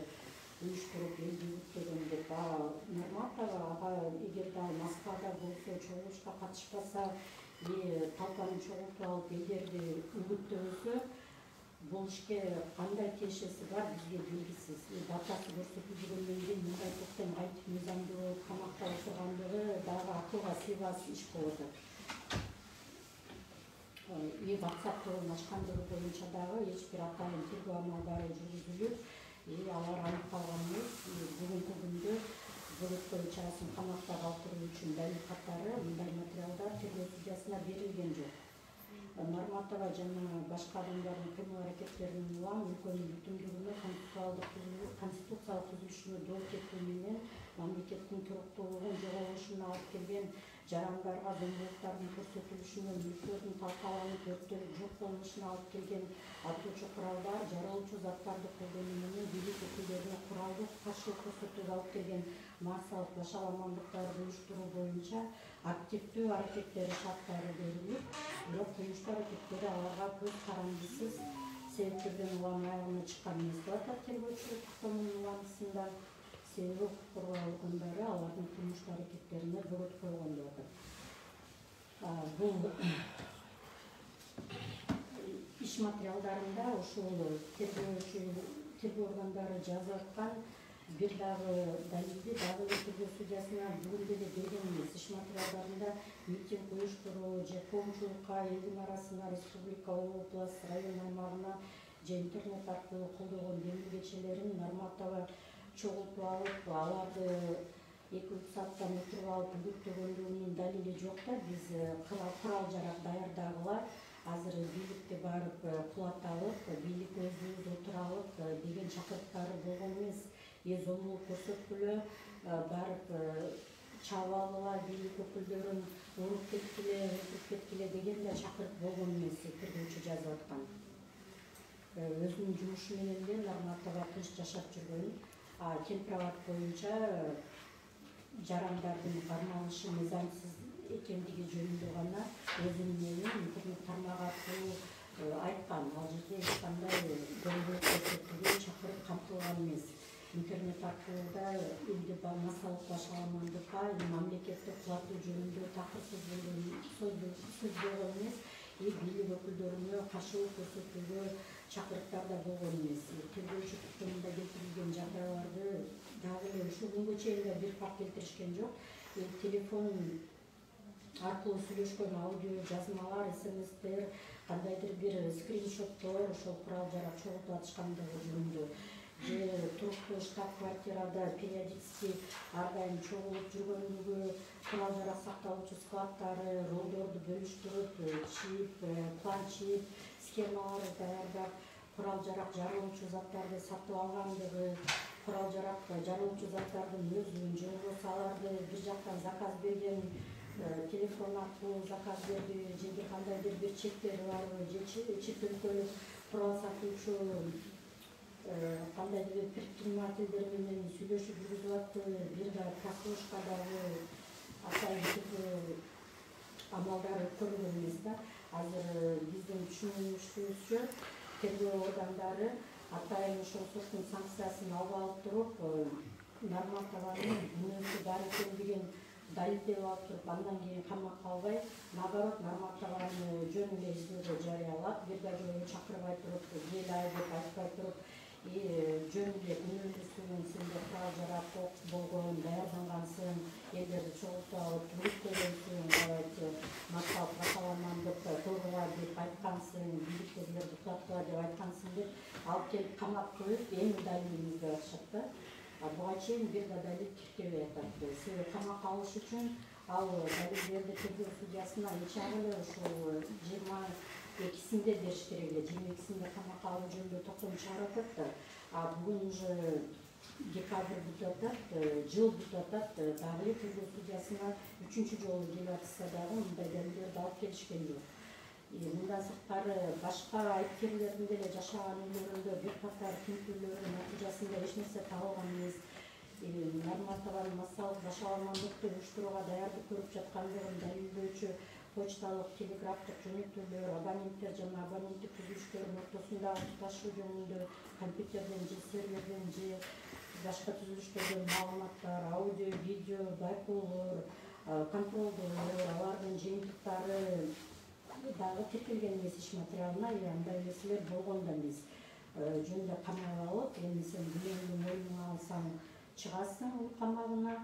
уюштуруп элди үгүттөгөн деп. Нарматова эгерде Москвада болсо, чогулушка катышпаса, талканы чогултуп алып элдерди үгүттөбөсө, бул ишке кандай тиешеси бар бизге белгисиз. Датасы көрсөтүп жүргөндөн кийин мындай топтун кантип мыйзамдуу болуп камакта отургандыгы дагы акылга сыйбас иш болуп атат. WhatsApp тобун ачкандыгы боюнча дагы эч бир атайын тергөө амалдары жүргүзүлүп, алар аныкталган эмес. Бүгүнкү күндө бөлөткөн чарасын камакта калтыруу үчүн далил катары мындай материалдар тергөө судьясына берилген жок. Нарматова жана башка адамдардын кыймыл аракеттеринин улам өлкөнүн бүтүндүгүнө, конституциялык түзүлүшүнө доо кетүү менен мамлекеттин туруктуулугун жоголушуна алып келген жарандарга, зомбулуктардын көрсөтүлүшүнө, мүлктөрдүн талкаланып, өрттөлүп жок болушуна алып келген атуучу куралдар, жарылуучу заттарды колдонуу менен бийлик өкүлдөрүнө куралдык каршылык көрсөтүүгө алып келген массалык башаламандыктарды уюштуруу боюнча активдүү аракеттери шарттары берилип, бирок кылмыштуу аракеттери аларга көз карандысыз себептерден улам аягына чыккан эмес деп атат тергөөчүлүк топтомунун улантысында. Себеби укук коргоо органдары алардын кылмыштуу аракеттерине бөгөт койгон деп атат. Бул иш материалдарында ушул тергөө органдары жазып аткан бир дагы далилди дагы тергөө судьясына бүгүн деле берген эмес. Иш материалдарында митинг уюштуруу же коомчулукка, элдин арасына, республика, область, район аймагына же интернет аркылуу колдогон демилгечелерин Нарматова чогултуп алып, аларды 2-3 сааттан отуруп алып үгүттөгөндүгүнүн далили жок да. Биз курал жарак даярдагыла азыр бийликте барып кулаталып, бийлик өзүбүз отуралып деген чакырыктары болгон эмес. Зомбулук көрсөткүлө, барып чабып алгыла, бийлик өкүлдөрүн уруп кеткиле, өлтүрүп кеткиле деген да чакырык болгон эмес. Тергөөчү жазып аткан. Өзүнүн жумушу менен эле Нарматова тынч жашап жүргөн. Темиртау боюнча жарандардын кармалышы мыйзамсыз экендиги жөнүндө гана өзүнүн элин интернет тармагы аркылуу айткан. Ал жерде эч кандай зомбулук көрсөтүүгө чакырып камтылган эмес. интернет аркылуу да элди массалык башаламандыкка мамлекетти кулатуу жөнүндө такыр сөзбөгөн эмес, бийлик өкүлдөрүнө кашылык көрсөтүүгө чакырыктар да болгон эмес. Тергөөчү туктумунда келтирилген жагдайларды дагы эле ушул күнгө чейин да бир факт келтиришкен жок. Телефон аркылуу сүйлөшкөн аудио жазмалар, смстер, кандайдыр бир скриншоттор ошол курал жарак чогултуп атышкандыгы жөнүндө же туруктуу штаб-квартирада периодически ар дайым чогулуп жүргөндүгү, курал жарак сакталуучу складдары, ролдорду бөлүштүрүп, чип, планчет, схемалар даярдап, курал жарак жарылуучу заттарды сатып алгандыгы, курал жарак жарылуучу заттардын өзүн же болбосо аларды бир жактан заказ берген, телефон аркылуу заказ берди же кандайдыр бир чектери барбы, же чет өлкөлүк курал сатуучу кандайдыр бир предпринимательдер менен сүйлөшүп жүргүзүп атты, бир да прослушка дагы атайын амалдар көргөн эмес да. Азыр биздин түшүнүшүбүзчө тергөө органдары атайын ошол соттун санкциясын алып алып туруп, Нарматованын күнөөсү бар экендигин далилдеп алып туруп, андан кийин камакка албай, наоборот Нарматованы жөн эле издөөдө жарыялап, бир да жолу чакырбай туруп, эл деп айтпай туруп, жөн эле күнөөсүн сенде курал жарак болгон, даярдангансың, элдерди чогултуп алып, бүлүктөгөнсүң, массалык башаламандык коргоба деп айткансың, бийликтегилерди кулаткыла деп айткансың деп алып келип камап коюп, эми далилиңиз деп атышат да. Буга чейин бир да далил тиркебей атат. Себеби камакка алыш үчүн ал далилдерди тергөө судьясына ичагы эле ушул 22-синде бериш керек эле. 22-синде камакка алуу жөнүндө токтом чыгарып атат да. Бүгүн уже декабрь бүтүп атат, жыл бүтүп атат. Дагы эле тергөө судьясына 3-чү жолу келип атса дагы мындай далилдерди алып келишкен жок. Мындан сырткары башка айыпкерлердин деле жашаган үйлөрүндө бир катар тинтүүлөрдүн натыйжасында эч нерсе табылган эмес. Нарматованын массалык башаламандыкты уюштурууга даярдык көрүп жаткандыгын далилдөөчү почталык, телеграфтык жөнөтүүлөр, абоненттер жана абоненттик түзүлүштөрдүн ортосундагы туташуу жөнүндө компьютерден же серверден же башка түзүлүштөрдөн маалыматтар, аудио, видео, байкоолор, контролдоолор, алардын жыйынтыктары дагы тиркелген эмес иш материалына, андай нерселер болгон да эмес. Жөнүндө камап алып, эми сен күнөөңдү мойнуңа алсаң чыгасың камагына,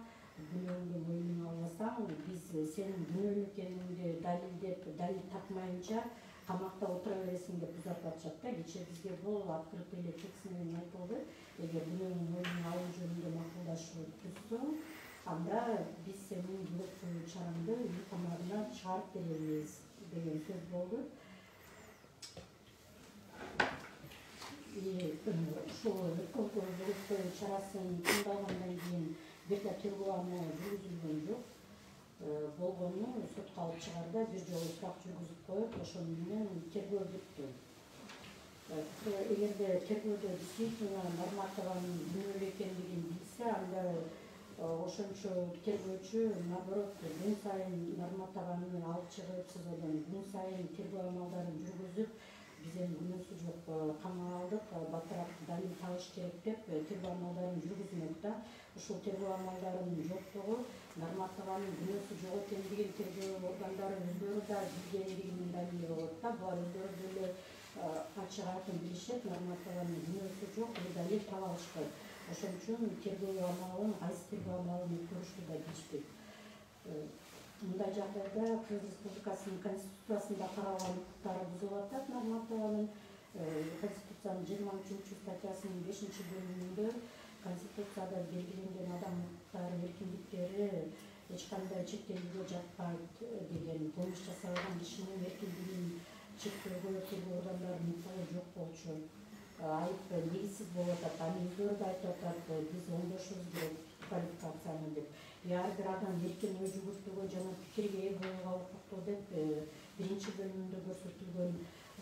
күнөөңдү мойнуңа албасаң, биз сенин күнөөлүү экениңди далилдеп, далил тапмайынча камакта отура бересиң деп узатып атышат да. Кечээ бизге бул открытый эле текст менен айтылды. Эгер күнөөңдү мойнуңа алуу жөнүндө макулдашуу түзсөң, анда биз сенин бүлөктүү чараңды үй камагына чыгарып беребиз деген сөз болду. Ушул бүлөктүү чарасын тыңдагандан кийин бир да тергөө амалы жүргүзүлгөн жок. Болгону сотко алып чыгарда бир жолу сурак жүргүзүп коюп, ошону менен тергөө бүттү. Эгерде тергөөдө действительно Нарматованын күнөөлүү экендигин билсе, анда ошончо тергөөчү наоборот күн сайын Нарматованы алып чыгып, СИЗОдон күн сайын тергөө амалдарын жүргүзүп, биз эми күнөөсү жок камап алдык, батыраак далил табыш керек деп тергөө амалдарын жүргүзмөк да. Ушул тергөө амалдарынын жоктугу Нарматованын күнөөсү жок экендигин тергөө органдары өздөрү да билгендигинин далили болот да. Булар өздөрү деле ачык айкын билишет, Нарматованын күнөөсү жок, далил таба алышпайт. Ошон үчүн тергөө амалын, кайсы тергөө амалын көрүштү да билишпейт. Мындай жагдайда Кыргыз Республикасынын Конституциясында каралган укуктары бузулуп атат. Нарматованын Конституциянын 23 статьясынын 5-бөлүмүндө Конституцияда белгиленген адам укуктары, эркиндиктери эч кандай чектелүүгө жатпайт деген, кылмыш жасабаган кишинин эркиндигин чектөөгө тергөө органдарынын укугу жок болчу. Айып негизсиз болуп атат. Аны өздөрү да айтып атат, биз оңдошубуз керек квалификацияны деп. Ар бир адам эркин ой жүгүртүүгө жана пикирге ээ болууга укуктуу деп 1-бөлүмүндө көрсөтүлгөн.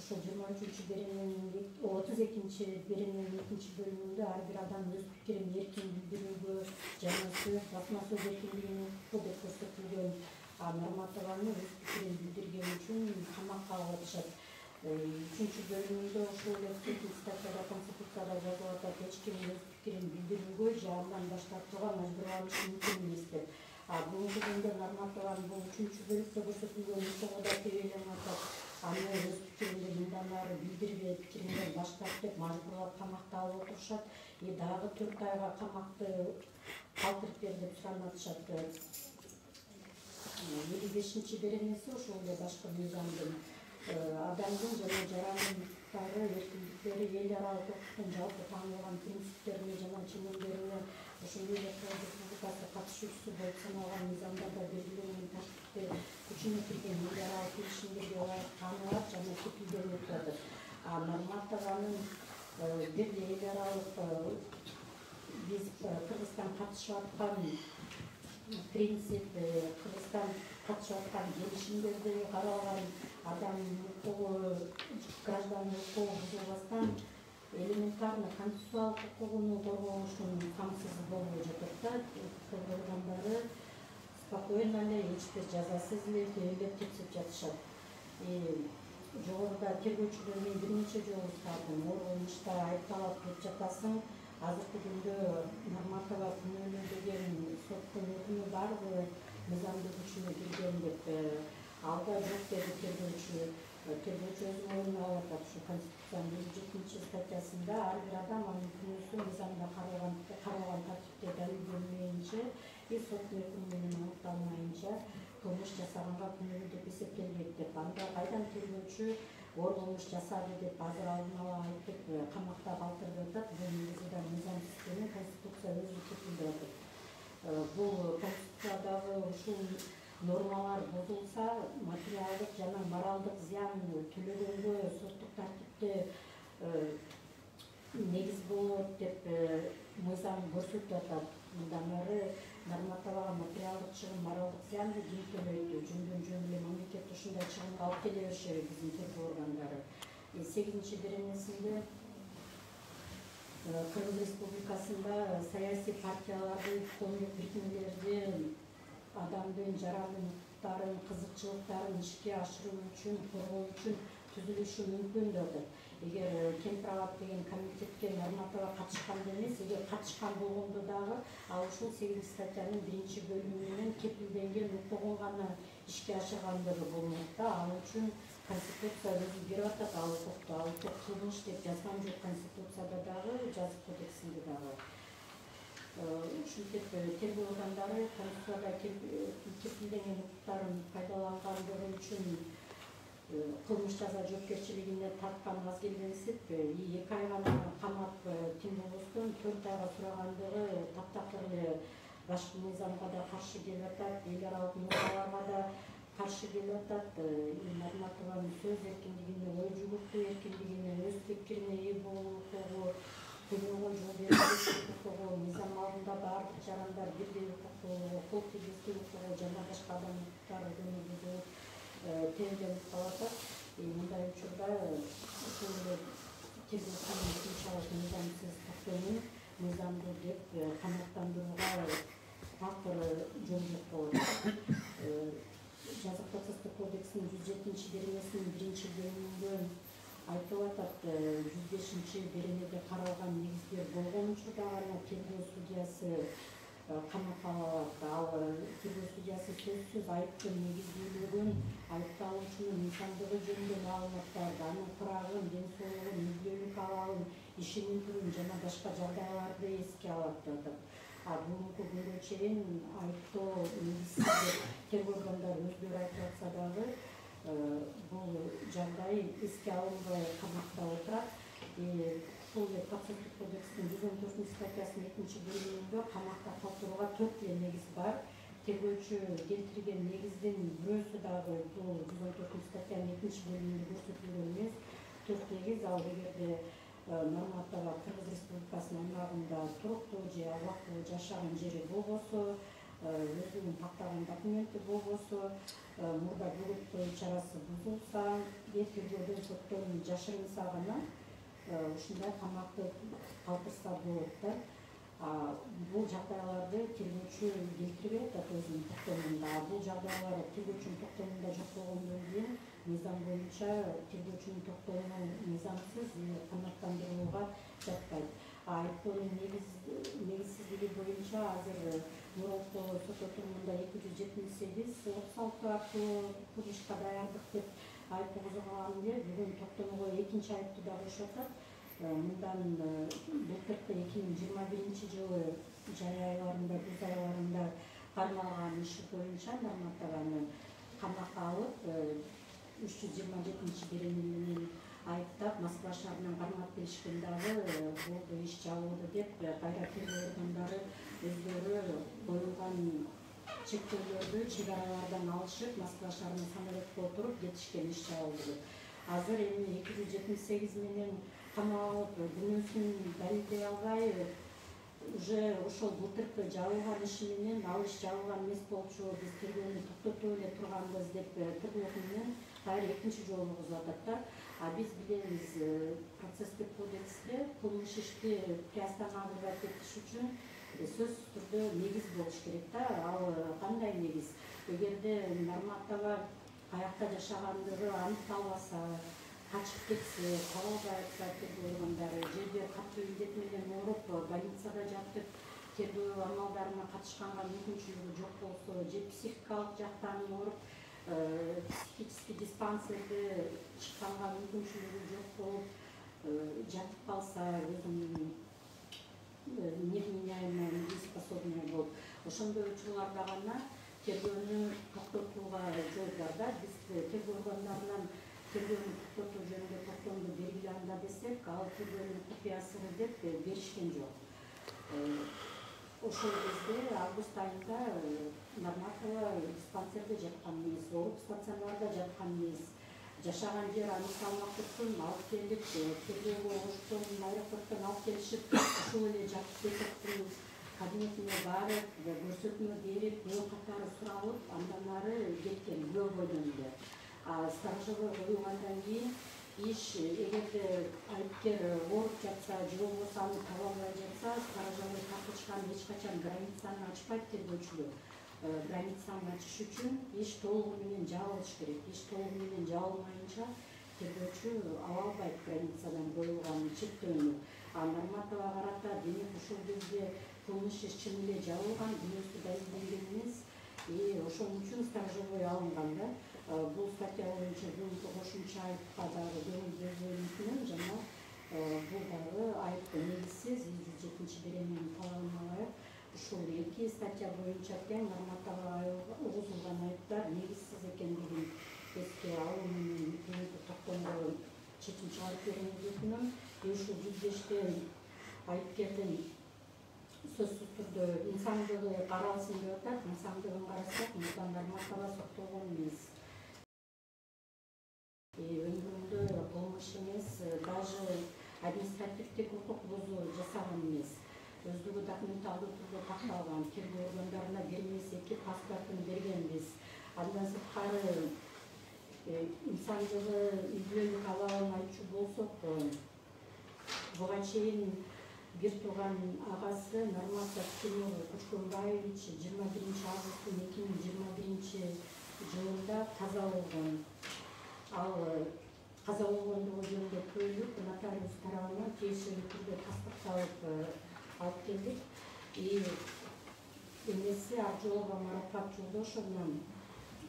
Ошол 32-беренин 2-бөлүмүндө ар бир адам өз пикирин эркин билдирүүгө жана сөз, басма сөз эркиндигине укуктуу деп көрсөтүлгөн. Нарматованы өз пикирин билдирген үчүн камакка алып атышат. 3-бөлүмүндө ошол эле статьяда Конституцияда жазылып атат, эч ким өз пикирин билдирүүгө жаңыдан баштап турган мажбур кылышы мүмкүн эмес деп. Бүгүнкү күндө нормативанын бул 3-бөлүктө көрсөтүлгөн учурда тебелен атат. Аны өз пикиринде мындан ары билдирбей пикиринден баш тартып мажбурлап камакта алып отурушат. Дагы 4 айга камакты калтырып бер деп суранатышат. 55-чи беренеси ошол эле башкы мыйзамдын адамдын жана жарандары эркиндиктери эл аралык укуктун жалпы таңылган принциптерине жана ченемдерине ошол эле Кыргыз Республикасы катышуучусу болуп саналган мыйзамдарда белгиленген тартипте күчүнө кирген эл аралык келишимдерге ылайык таанылат жана кепилденип турат. Нормативанын бирде эл аралык биз Кыргызстан катышып аткан принцип, Кыргызстан катышып аткан келишимдерде каралган адам укугу, граждан укугу бузулбастан элементарно конституциялык укугуну коргонушун камсыз болуп жатат да. Укук органдары спокойно эле эч бир жазасыз эле тейлеп текшерип жатышат. Жогоруда тергөөчүлөр мен бир нече жолу сұрдым. Оор кылмышта айыпталат деп жатасың. Азыркы күндө норматива күнөөлүү деген соттун өкүмү барбы, мыйзамдын күчүнө кирген деп алда жок деди тергөөчү. Тергөөчү өзүнүн оюна алып атат. Ушу Конституциянын 7-чи статьясында ар бир адам анын күнөөсү мыйзамда каралган тартипте далилденмейинче соттун өкүмү менен аныкталмайынча кылмыш жасаганга күнөөлүү деп эсептелбейт деп. Анда кайдан тергөөчү оор кылмыш жасады деп азыр алдын ала айтып камакта калтырып атат. Бул негизинде мыйзам система, Конституция өзү кепилдеп атат. Бул Конституциядагы ушул нормалар бузулса, материалдык жана моралдык зыян төлөгөнгө соттук тартипте негиз болот деп мыйзам көрсөтүп атат. Мындан ары нормативага материалдык чыгым, моралдык зыянды ким төлөйт? Жөндөн-жөн эле мамлекет ушундай чыгымга алып келе беришеби биздин тергөө органдары. 8-чи беренесинде Кыргыз Республикасында саясий партияларды, коомдук бирикмелерди адамдын жарандын укуктарын, кызыкчылыктарын ишке ашыруу үчүн, коргоо үчүн түзүлүшү мүмкүн деп. Эгер Кен права деген комитетке норматива катышкан эмес, эгер катышкан болгондо дагы ал ушул 8 статьянын 1-бөлүмү менен кепилденген укугун гана ишке ашыргандыгы болмок да. Ал үчүн Конституция өзү берип атат ал укукту. Ал кылмыш деп жазган жок Конституцияда дагы, жазык кодексинде дагы. Ушинтип тергөө органдары Конституцияда кепилденген укуктарын пайдалангандыгы үчүн кылмыш жаза жоопкерчилигине тарткан аз келгенсип 2 ай гана камап тим болбостон 4 айга сурагандыгы таптакыр эле башкы мыйзамга да каршы келип атат, эл аралык нормаларга да каршы келип атат. Нормативанын сөз эркиндигине, ой жүгүртүү эркиндигине, өз пикирине ээ болуу укугу, күнөөгө жол бербеш укугу, мыйзам алдында баардык жарандар бирдей укуктуу, кол тийгизүү укугу жана башка адам укуктары бузулуп тебеленип калат. Мындай учурда ушул тергөөчүнүн ушунчалык мыйзамсыз токтоомун мыйзамдуу деп канааттандырууга такыр жол жок болот. Жазык процесстик кодекстин 107-чи беренесинин 1-бөлүмүндө айтылып атат, 105-чи беренеде каралган негиздер болгон учурда гана тергөө судьясы камакка алат. Ал тергөө судьясы сөзсүз айыптын негиздүүлүгүн, айыпталуучунун мыйзамдыгы жөнүндө маалыматтарды, анын курагын, ден соолугун, мүдделүүлүк абалын, ишинин түрүн жана башка жагдайларды эске алат деп. Бүгүнкү күнгө чейин айыптоо негизсиз деп тергөө органдары өздөрү айтып атса дагы бул жагдай эске алынбай камакта отурат. Ушул процесстик кодекстин 114 статьясынын 2-бөлүмүндө камакта калтырууга 4 эле негиз бар. Тергөөчү келтирген негиздин бирөөсү дагы бул 114 статьянын 2-бөлүмүндө көрсөтүлгөн эмес. 4 негиз ал эгерде норматива Кыргыз Республикасынын аймагында туруктуу же убактылуу жашаган жери болбосо, өзүнүн тактаган документи болбосо, мурда бөгөт коюу чарасы бузулса, тергөөдөн соттон жашырынса гана ушундай камакты калтырса болот да. Бул жагдайларды тергөөчү келтирбей атат өзүнүн токтомунда. Бул жагдайлар тергөөчүнүн токтомунда жок болгондон кийин мыйзам боюнча тергөөчүнүн токтому мыйзамсыз камактандырууга жатпайт. айыптоонун негизсиздиги боюнча азыр Муролко сот отурумунда 278-36 актылуу кылмышка даярдык деп айып козгогон эле бүгүн токтомго экинчи айыпты да кошуп атат. Мындан былтыркы 2021-жылы жай айларында, күз айларында кармалган иши боюнча Нарматованы камакка алып 327 менен айыптап Москва шаарынан кармап келишкен дагы бул иш жабылды деп кайра тергөө органдары өздөрү коюлган чектөөлөрдү чек аралардан алышып Москва шаарына самолетке отуруп кетишкен иш жабылды. Азыр эми 278 менен камап алып күнөөсүн далилдей албай уже ошол былтыркы жабылган иши менен ал иш жабылган эмес болчу, биз тергөөнү токтотуп эле турганбыз деп тергөө менен кайра экинчи жолу козуп атат да. А биз билебиз процесстик кодексте кылмыш ишти приостанавливать этиш үчүн сөзсүз түрдө негиз болуш керек да. Ал кандай негиз? Эгерде Нарматова каякта жашагандыгы аныкталбаса, качып кетсе, кабылбай атса тергөө органдары, жерде катуу илдет менен ооруп больницада жатып тергөө амалдарына катышканга мүмкүнчүлүгү жок болсо, же психикалык жактан ооруп психический диспансерде чыкканга мүмкүнчүлүгү жок болуп жатып калса, өзүнүн невменяемая, недееспособная болуп, ошондой учурларда гана тергөөнү токтотууга жол бар да. Биз тергөө органдарынан тергөөнү токтотуу жөнүндө токтомду бергиле анда десек, ал тергөөнүн купуясы деп беришкен жок. Ошол кезде август айында Нарматова диспансерде жаткан эмес, ооруп стационарда жаткан эмес. Жашаган жер аныкталмак турсун алып келип, тергөөгө оштон аэропорттон алып келишип, ушул эле жатып кетиптин кабинетине барып, көрсөтмө берип, күбө катары суралып, андан ары кеткен күбө бойдон эле. Сторожевой коюлгандан кийин иш эгерде айыпкер ооруп жатса, же болбосо аны таба албай жатса, сторожевой карточканы эч качан границаны ачпайт тергөөчүлөр. Границаны ачыш үчүн иш толугу менен жабылыш керек. Иш толугу менен жабылмайынча тергөөчү ала албайт границадан коюлган чектөөнү. Нарматова карата демек ошол кезде кылмыш иш чын эле жабылган, күнөөсү далилденген эмес, ошон үчүн сторожевой алынган да. Бул статья боюнча бүгүнкү кошумча айыпка дагы көңүл бөлүү мүмкүн, жана бул дагы айыпты негизсиз 107 берененин талабына ылайык ушул эки статья боюнча тең Нарматовага угузулган айыптар негизсиз экендигин эске алуу менен бүгүнкү токтомдо чечим чыгарып берүүнү өтүнөм. Ушул 105-те айыпкердин сөзсүз түрдө инсандыгы каралсын деп атат. Инсандыгын карасак, мындан Нарматова соттолгон эмес. Өмүрүндө кылмыш эмес, даже административдик укук бузуу жасаган эмес. Өздүгү документалдуу түрдө такталган, тергөө органдарына бермес 2 паспортун бергенбиз. Андан сырткары инсандыгы үйдөн калабын айтчу болсок, буга чейин бир тууган агасы Нарматов Тимур Кучкунбаевич 21-августтун 2021 жылында каза болгон. Ал каза болгондугу жөнүндө көйлүк нотариус тарабынан тиешелүү түрдө тастыкталып алып келдик. Эмеси ар жолго Марапат Жолдошовдон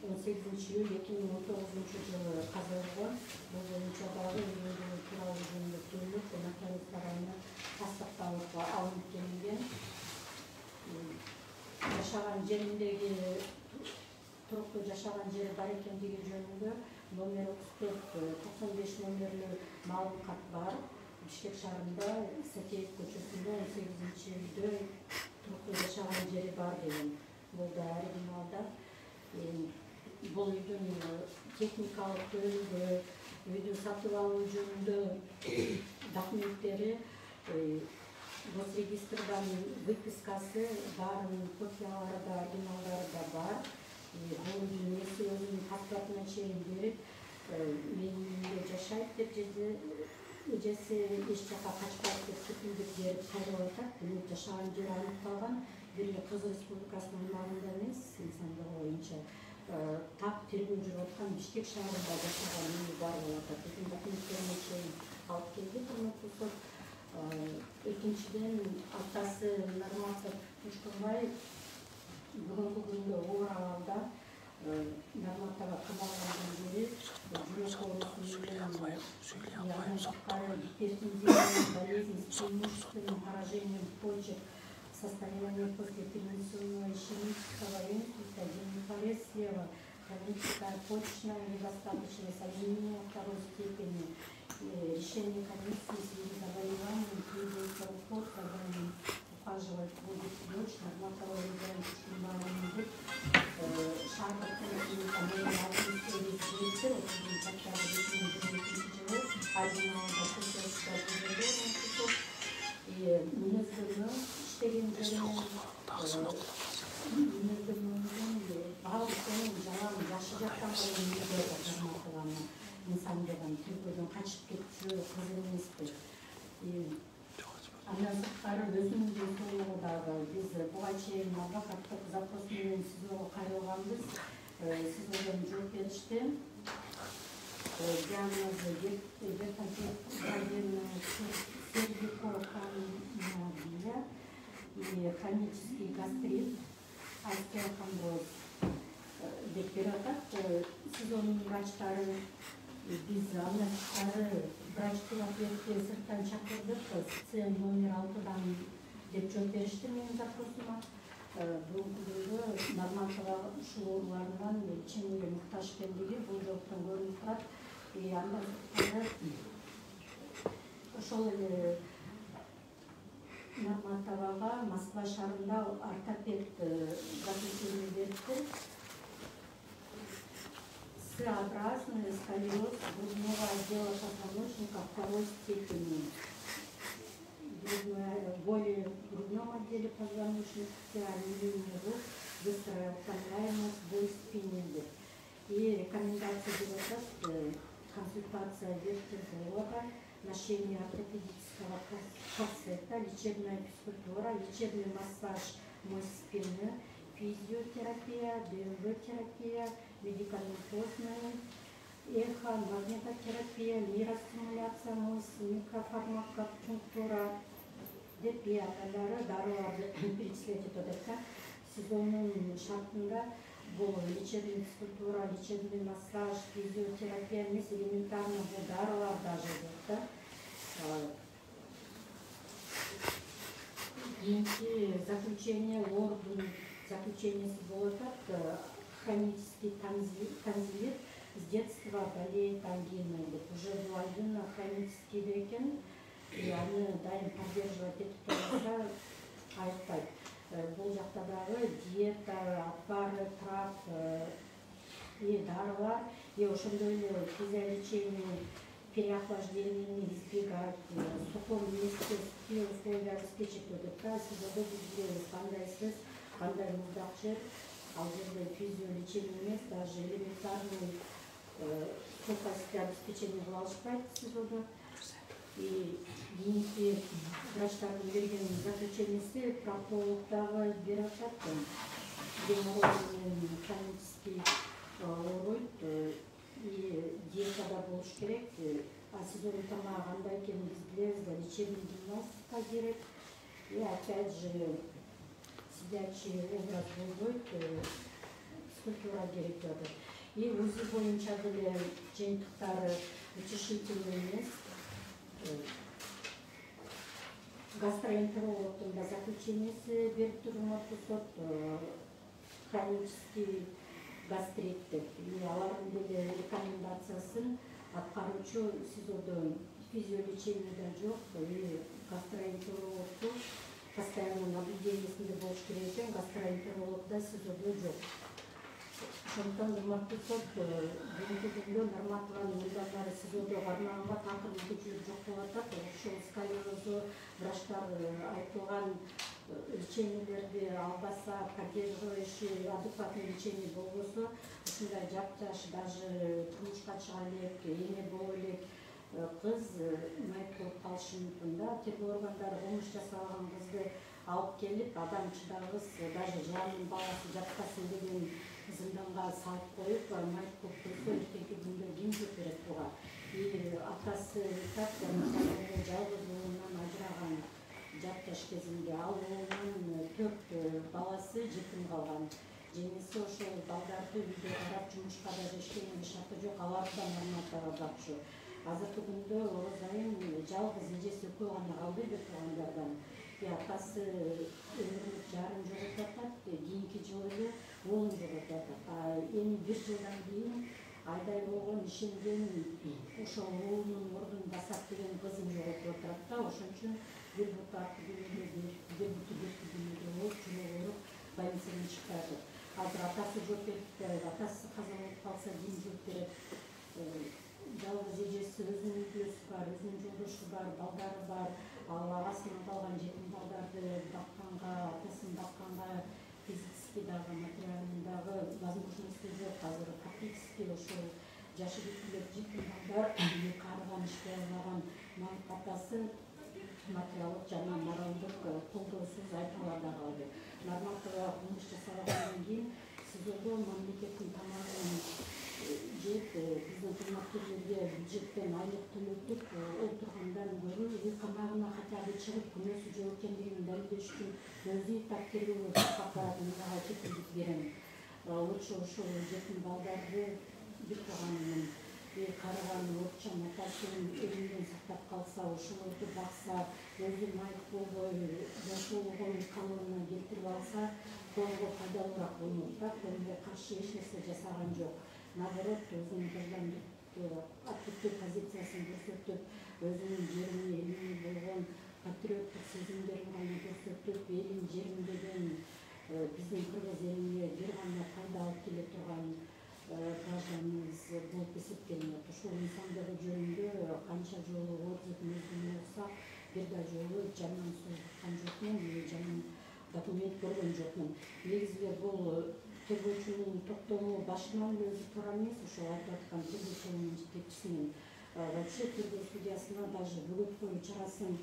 18-июль 2019 жылы каза болгон. Бул боюнча дагы өлүмдүү тууралуу жөнүндө көйлүк нотариус тарабынан тастыкталып алынып келинген. Жашаган жериндеги туруктуу жашаган жери бар экендиги жөнүндө номер 34-95 номерлүү маалым кат бар. Бишкек шаарында Сакеев көчөсүндө 18-үйдө туруктуу жашаган жери бар деген. Бул да оригиналда. Бул үйдүн техникалык бөлүгү, үйдү сатып алуу жөнүндө документтери, госрегистрдан выпискасы баарынын копиялары да, оригиналдары да бар. Бул үйдүн ээси өзүнүн паспортуна чейин берип, менин үйүмдө жашайт деп эжеси эч жака качпайт деп кепилдик берип кайрылып атат. Бул жашаган жери аныкталган, бир эле Кыргыз Республикасынын аймагында эмес, инсандыгы боюнча так тергөө жүрүп аткан Бишкек шаарында жашаган үйү бар болуп атат. Бүтүн документтерине чейин алып келдик, урматтуу сот. Экинчиден атасы Нарматов Тушкунбаев бүгүнкү күндө оор абалда Нарматова камалгандан бери жүрөк оорусу менен болезнь с преимущественным поражением почек, состояние после перенесенного ишемического инсульта, гемофилия слева, хроническая почечная недостаточность алюминия второй степени, решение комиссии в связи с заболеванием требуется уход, когда ухаживать будет дочь, Нарматова Елена Тушкунбаевна, Шарбатова Елена Анасыктары өзүнүн соолугудагы биз буга чейин адвокаттык запрос менен СИЗОго кайрылганбыз. СИЗОдон жооп беришти. Диагнозу сервикофибромиалгия и хронический гастрит, остеохондроз деп берип атат. СИЗОнун врачтары биз анасыктары врачтын ответке сырттан чакырдык, С номер 6-дан деп жооп беришти менин запросума. Бүгүнкү күндө Нарматова ушул ооруларынан ченемге муктаж экендиги бул жоктон көрүнүп турат. Андан ошол эле Нарматовага Москва шаарында ортопед заключение берипти. С-образный сколиоз грудного отдела позвоночника второй степени. Боли в грудном отделе позвоночника, алюминий рук, быстрая утомляемость, боль в спине. И рекомендация берет консультация вертебролога, ношение ортопедического корсета, лечебная физкультура, лечебный массаж мышц спины, физиотерапия, ДМВ-терапия, медикаментозная, эхо, магнитотерапия, нейростимуляция мышц, микрофармакопунктура, деп аталары дарыларды перечислять этип атат. СИЗОнун шартында бул лечебный физкультура, лечебный массаж, физиотерапия эмес, элементарно бул дарылар даже жоқ да. Кийинки заключение ордун заключениеси болуп атат. Хронический танзилит, с детства болеет ангиной. Уже буайдын хронический экен, и аны дайым поддерживать этип турса айыкпайт. Бул жакта дагы диета, отвары, трав, дарылар, и ошондой эле физиолечение, переохлаждение, избегать, в сухом месте, условия обеспечить этип да. СИЗОдо биз билебиз кандай сыз, кандай муздак жер, ал жерде физиолечение эмес, даже элементарный сухость обеспечение кыла алышпайт СИЗОдо. И кийинки врачтардын берген заключениеси проктолог дагы берип атат. Геморрой менен хронический ооруйт, и диетада болуш керек. А СИЗОнун тамагы кандай экенин биз билебиз да, лечебный гимнастика керек. И опять же сидячий образ болбойт, физкультура керек деп атат. И УЗИ боюнча деле жыйынтыктары утешительный эмес. Гастроэнтерологдун да заключениеси берип турмактуу сот, хронический гастрит деп. И алардын деле рекомендациясын аткаруучу СИЗОдо физиолечениеде жок, и гастроэнтерологду постоянно наблюдениесинде болуш керек экен, гастроэнтерологда СИЗОдо жок. Ошондон урматтуу сот, бүгүнкү күндө Нарматованын мыйзамдары СИЗОдо кармаганга такыр мүмкүнчүлүк жок болуп атат. Ошол сколиозу врачтар айтылган лечениелерди албаса, поддерживающий адекватный лечение болбосо, ушундай жапжаш, даже турмушка чыга элек, эне боло элек кыз майып болуп калышы мүмкүн да. Тергөө органдары кылмыш жасаган кызды алып келип, адам чыдагыс, даже жанын баласы жаткасын деген зынданга салып коюп, майып болуп турса, эртеңки күндө ким жооп берет буга? И атасы так, жалгыз уулунан ажыраган жашташ кезинде ал оğlунун 4 баласы жетим калган. Жеңиси ошол балдарды үйдө карап жумушка да эчкенин шарты жок, аларды да норматага бакчу. Азыркы күндө Ороза айым жалгыз эжеси экөө гана калды бир туугандардан. Атасы өмүрүн жарым жоготуп атат, кийинки жылы эле оğlун жоготуп атат. Эми бир жылдан кийин айдай болгон ишенген ошол оğlунун ордун басат деген кызын жоготуп атат да, ошон үчүн бир буту арты күнүдө бир буту берки күнүдө болуп жумуп ооруп больницадан чыкпай атат. Азыр атасы жооп берип, атасы каза болуп калса ким жооп берет? Жалгыз эжеси, өзүнүн үй-бүлөсү бар, өзүнүн жолдошу бар, балдары бар. Ал агасынан калган жетим балдарды бакканга, атасын бакканга физически дагы, материально дагы возможности жок. Азыр фактически ошол жашы бүтүп жетим балдар карыган, ишке алган атасы материалдык жана моралдык колдоосуз айдаларда калды. Нормативага кылмыш жасагандан кийин СИЗОдо мамлекеттин тамагын жеп, биздин кызматкерлерге бюджеттен айлык төлөтүп отургандан көрө үй камагына хотя бы чыгып күнөөсү жок экендигин далилдеш үчүн өзү тапкерлөө аппаратына кепилдик берем. Лучше ошол жетим балдарды бир тууганынын карыган отчан атасынын элинден сактап калса, ошолорду бакса, өзү майып болбой жашоого калыбына келтирип алса, колго пайдалуураак болмок. Бирок мындай каршы эч нерсе жасаган жок. Наоборот, өзүнүн граждандык активдүү позициясын көрсөтүп, өзүнүн жерине, элине болгон патриоттук сезимдерин гана көрсөтүп, элин жерим деген биздин кыргыз элине бир гана пайда алып келе турган гражданыбыз болуп эсептелинет. Ушул инсандыгы жөнүндө канча жолу отзыв мезгил болсо, бир да жолу жаман сөз айткан жокмун, жаман документ көргөн жокмун. Негизи бул тергөөчүнүн токтому башынан өзү туура эмес, ошол айтып аткан тергөөчүнүн жетекчисинин вообще тергөө судьясына даже бөгөткөн чарасын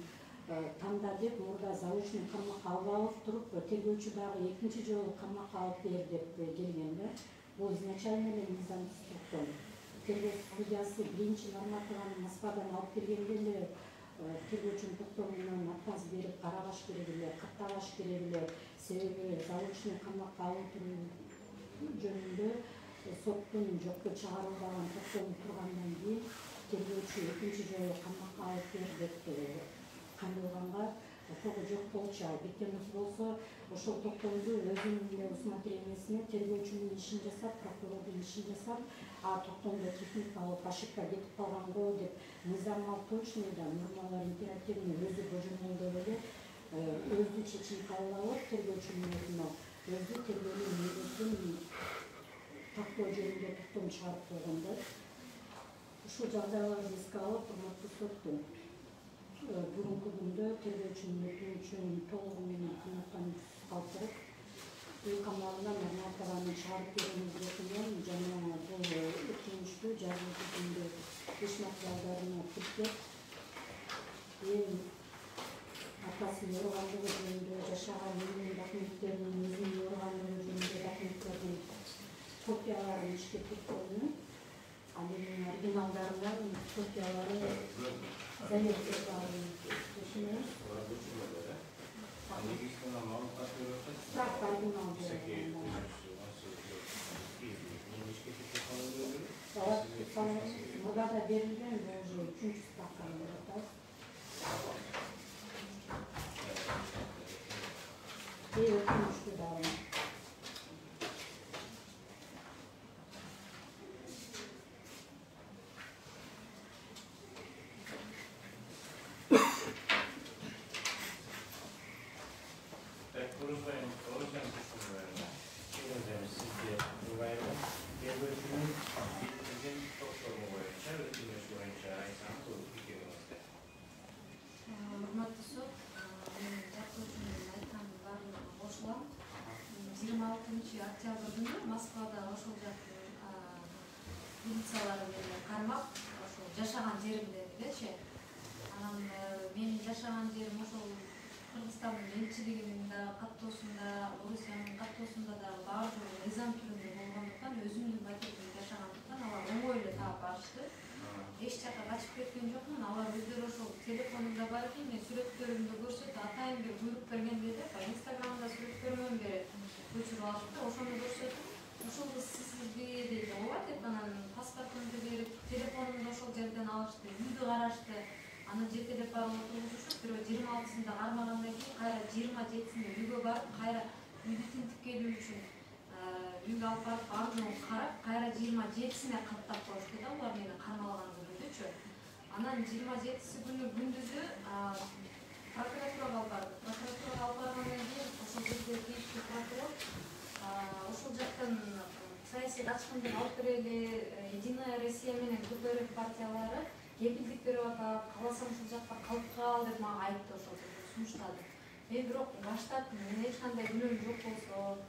танда деп мурда заочный камакка алып туруп, тергөөчү дагы экинчи жолу камакка алып бер деп келген да. Бул изначально эле мыйзамсыз токтом. Тергөө судьясы биринчи нормативаны Москвадан алып келгенде эле тергөөчүнүн токтомунан отказ берип карабаш керек эле, каттабаш керек эле. Себеби заочный камакка алуу туруу жөнүндө соттун жокко чыгарылбаган токтому тургандан кийин тергөөчү экинчи жолу камакка алып бер деп кандылганга ошого жок болчу. Бекенов болсо ошол токтомду өзүнүн эле усмотрениясына тергөөчүнүн ишин жасап, прокурордун ишин жасап, токтомдо техникалык ошибка кетип калган го деп мыйзам точный да нормалар императивный өзү божомолдоп эле өзү чечим кабыл алып, тергөөчүнүн ордуна өзү тергөөнүн негизин тактоо жөнүндө токтом чыгарып койгон да. Ушул жагдайларды эске алып, урматтуу сот, бүгүнкү күндө тергөөчүнүн өтүнүчүн толугу менен канааттанып калтырып, үй камагына нормативаны чыгарып берүүнүздү өтүнгөн жана бул өтүнүчтү жазуу түрүндө иш материалдарына тиркеп, атасын ооругандыгы жөнүндө жашаган элинин документтеринин өзүнүн ооругандыгы жөнүндө документтердин копияларын ишке тиркөөнү, ал эми оригиналдарынын копиялары заметке барын түшүнөбүз. Так, оригинал мурда да берилген, бул уже үчүнчү справканы атат. Өтүнүчтү дагы. Урматтуу сот, мен жактоочумдун айтканын баардыгына кошулам. 26 октябрь күнү Москвада ошол жактын милициялары менен кармап, ошол жашаган жеримден элечи. Анан менин жашаган жерим ошол Кыргызстандын элчилигинин да каттоосунда, Орусиянын каттоосунда да баар жолу мыйзам түрүндө болгондуктан, өзүмдүн батирдин жашагандыктан алар оңой эле таап барышты. эч жака качып кеткен жокмун. Алар өздөрү ошол телефонунда бар экен, мен сүрөттөрүмдү көрсөтүп атайын деп буйрук бергенде да Инстаграмда сүрөттөрүмөн берет. Көчүрүп алып да ошону көрсөтүп, ошол кыз сизби дейт. Ооба деп анан паспортумду берип, телефонумду ошол жерден алышты, үйдү карашты. Аны жетелеп барып отургузушуп, бирөө 26-сында кармагандан кийин кайра 27-синде үйгө барып, кайра үйдү тинтип келүү үчүн үйгө алып барып ардын карап, кайра 27-сине каттап коюшту да улар мени кармалган күнүнчү. Анан 27-си күнү күндүзү прокуратурага алып барды. Прокуратурага алып баргандан кийин ошол жерде тийиштүү прокурор ошол жактан саясий ачкындык алып берели, Единая Россия менен КПРФ партиялары кепилдик берип атат, кааласаң ушул жакта калып кал деп мага айтты, ошол жерде сунуштады. Мен бирок баштап менин эч кандай күнөөм жок болсо,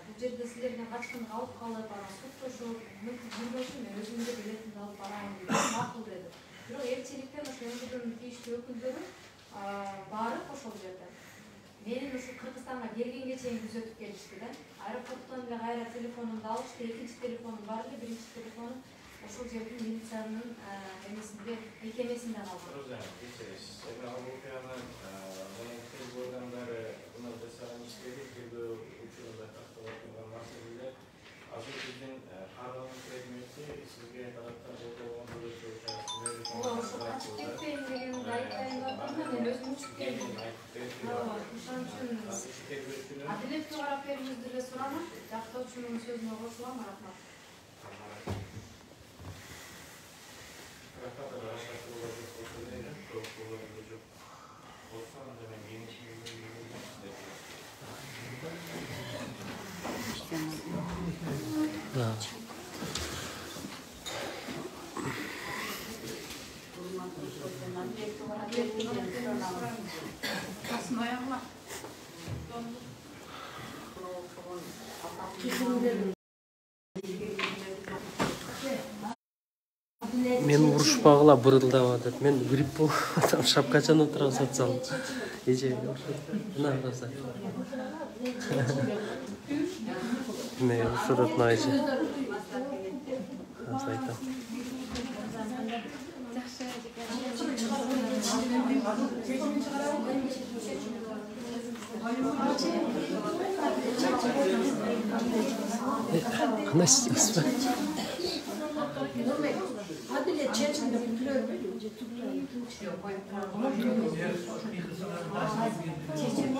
бул жерде силерден качкындык алып калып, анан суктошуп, мынтип жүрбөсүн, мен өзүмдү билетимди алып барайын деп макул дедим. Бирок элчиликтен ошо МВДнын тийиштүү өкүлдөрү барып ошол жерде менин ушу Кыргызстанга келгенге чейин күзөтүп келишти да. Аэропорттон эле кайра телефонумду алышты, экинчи телефонум бар эле, биринчи телефонум ошол жердин милициянын эмесинде, мекемесинде калган. Ошол качып кетпейин дегенди айтайын деп атам, мен өзүм учуп келдим. Ошон үчүн адилетке карап берүүңүздү эле суранам. Жактоочунун сөзүнө кошулам, рахмат. Мен урушпагыла бырылдап атат. Мен грипп болуп атам, шапкачаны отургузуп атсам. Эже мына караса. Мен ушурат найжы. Аз айтам. Кандай сиз? Adile çeçimde kutluyor böyle. Çeçim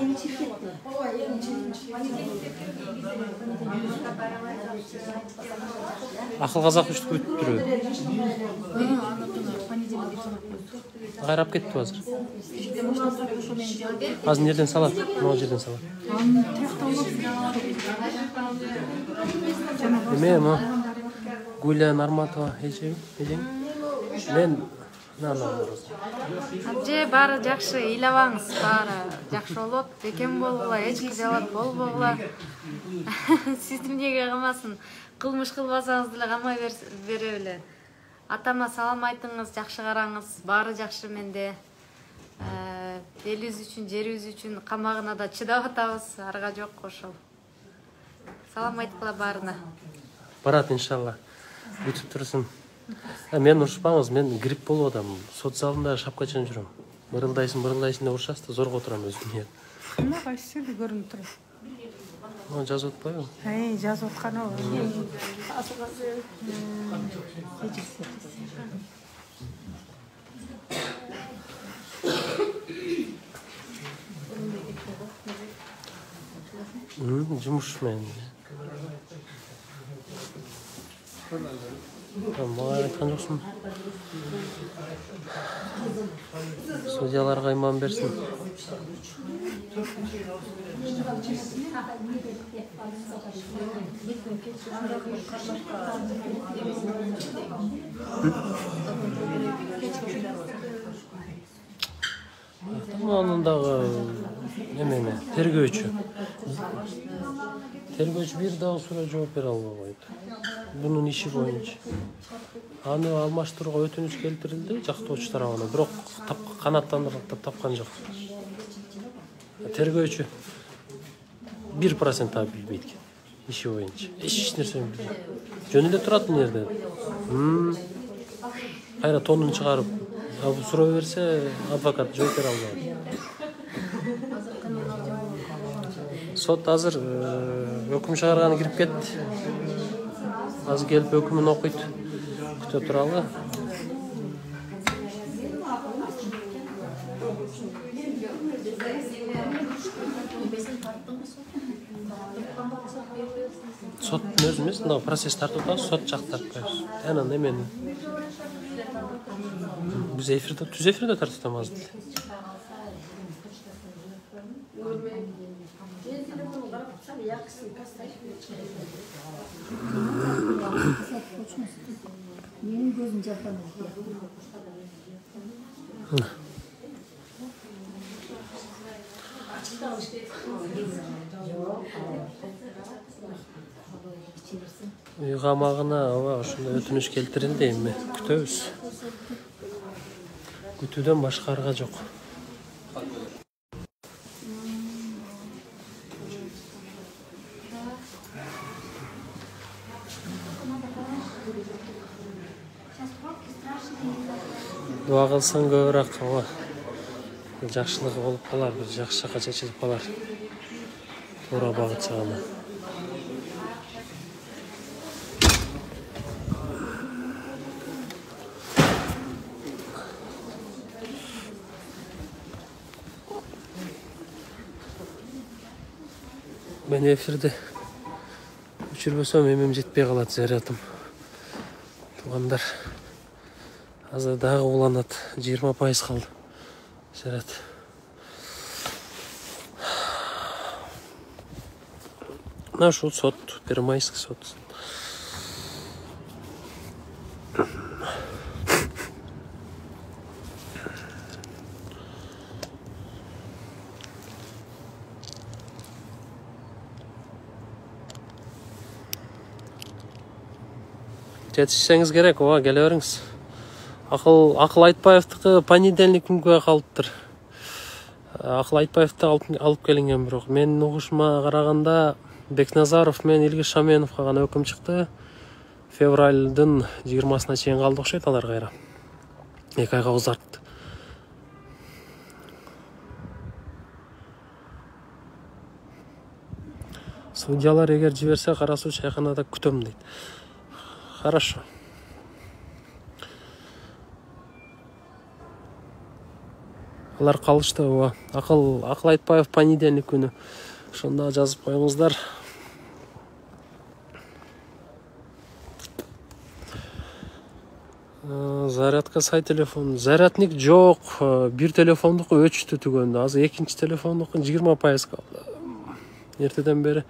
yeni çirketti. O yeni çirketti. Акыл казак үчтү күтүп туруу. Кайрап кетти азыр. Азыр жерден салат, могу жерден салат. Эме Гуля Нарматова эжең? Мен Же баары жакшы, ыйлабаңыз, баары жакшы болот. Бекем болгула, эч кыжалат болбогула. Сизди эмнеге кылмасын? Кылмыш кылбасаңыз деле камай бере беле. Атама салам айтыңыз, жакшы караңыз, баары жакшы менде. Элибиз үчүн, жерибиз үчүн камагына да чыдап атабыз, арга жок ошол. Салам айткыла баарына. Барат иншалла. Бүтүп турсун. Мен урушпаңыз, мен грипп болуп атам. Сот залында шапкачан жүрөм. Бырылдайсың деп урушасыз да зорго отурам өзүмө. Кына кайсы көрүнүп туруп. Жазып атпайбы? Жазып атканы ол. Жумуш менен. Мага айткан жоксуң. Судьяларга иман берсин. Анын дагы эме тергөөчү бир дагы суроо жооп бере албай койду. Bunun иши боюнча. Аны алмаштырууга өтүнүч келтирилди жактоочу тарабынан, бирок канааттандырып тапкан жок. Тергөөчү 1% билбейт экен иши боюнча. Эч нерсе билбейт. Жөн эле турат мына жерде. кайра тонун чыгарып суроо берсе адвокат жооп бере албайт. Сот азыр өкүм чыгарганы кирип кетти. Азыр келип өкүмүн окуйт. Күтө туралы. Соттун өзү эмес, мына процесс тартып атабыз, сот жак тартпайбыз. Анан эмени биз түз эфирде тартып атабыз. Менин көзүм жапан. Үй камагына ошондой өтүнүч келтирилди, эми күтөбүз. Күтүүдөн башка арга жок. Дуа кылсаң көбүрөөк жакшылыгы болуп калар, бир жакшы жака чечилип калар. Туура багытча гана. Мен эфирде өчүрбөсөм эмем жетпей калат, зарядым. Туугандар азыр дагы уланат, 20% калды. Заряд. Мына ушул сот, Первомайский сот. Жетишсеңиз керек, келе бериңиз. Акыл Айтбаевдыкы понедельник күнгө калыптыр. Акыл Айтбаевди алып келинген, бирок менин угушума караганда Бекназаров менен Илгиз Шаменовго гана өкүм чыкты. Февралдын 20-сына чейин калды окшойт алар кайра. 2 айга узартты. Судьялар эгер жиберсе, карасуу чайканада күтөм дейт. Хорошо. Алар калышты. Акыл Айтбаев понедельник күнү. Ошондо жазып коюңуздар. Зарядка сай телефон. Зарядник жок. Бир телефондуку өчтү түгөндө. Азыр экинчи телефондуку 20% калды. Эртеден бери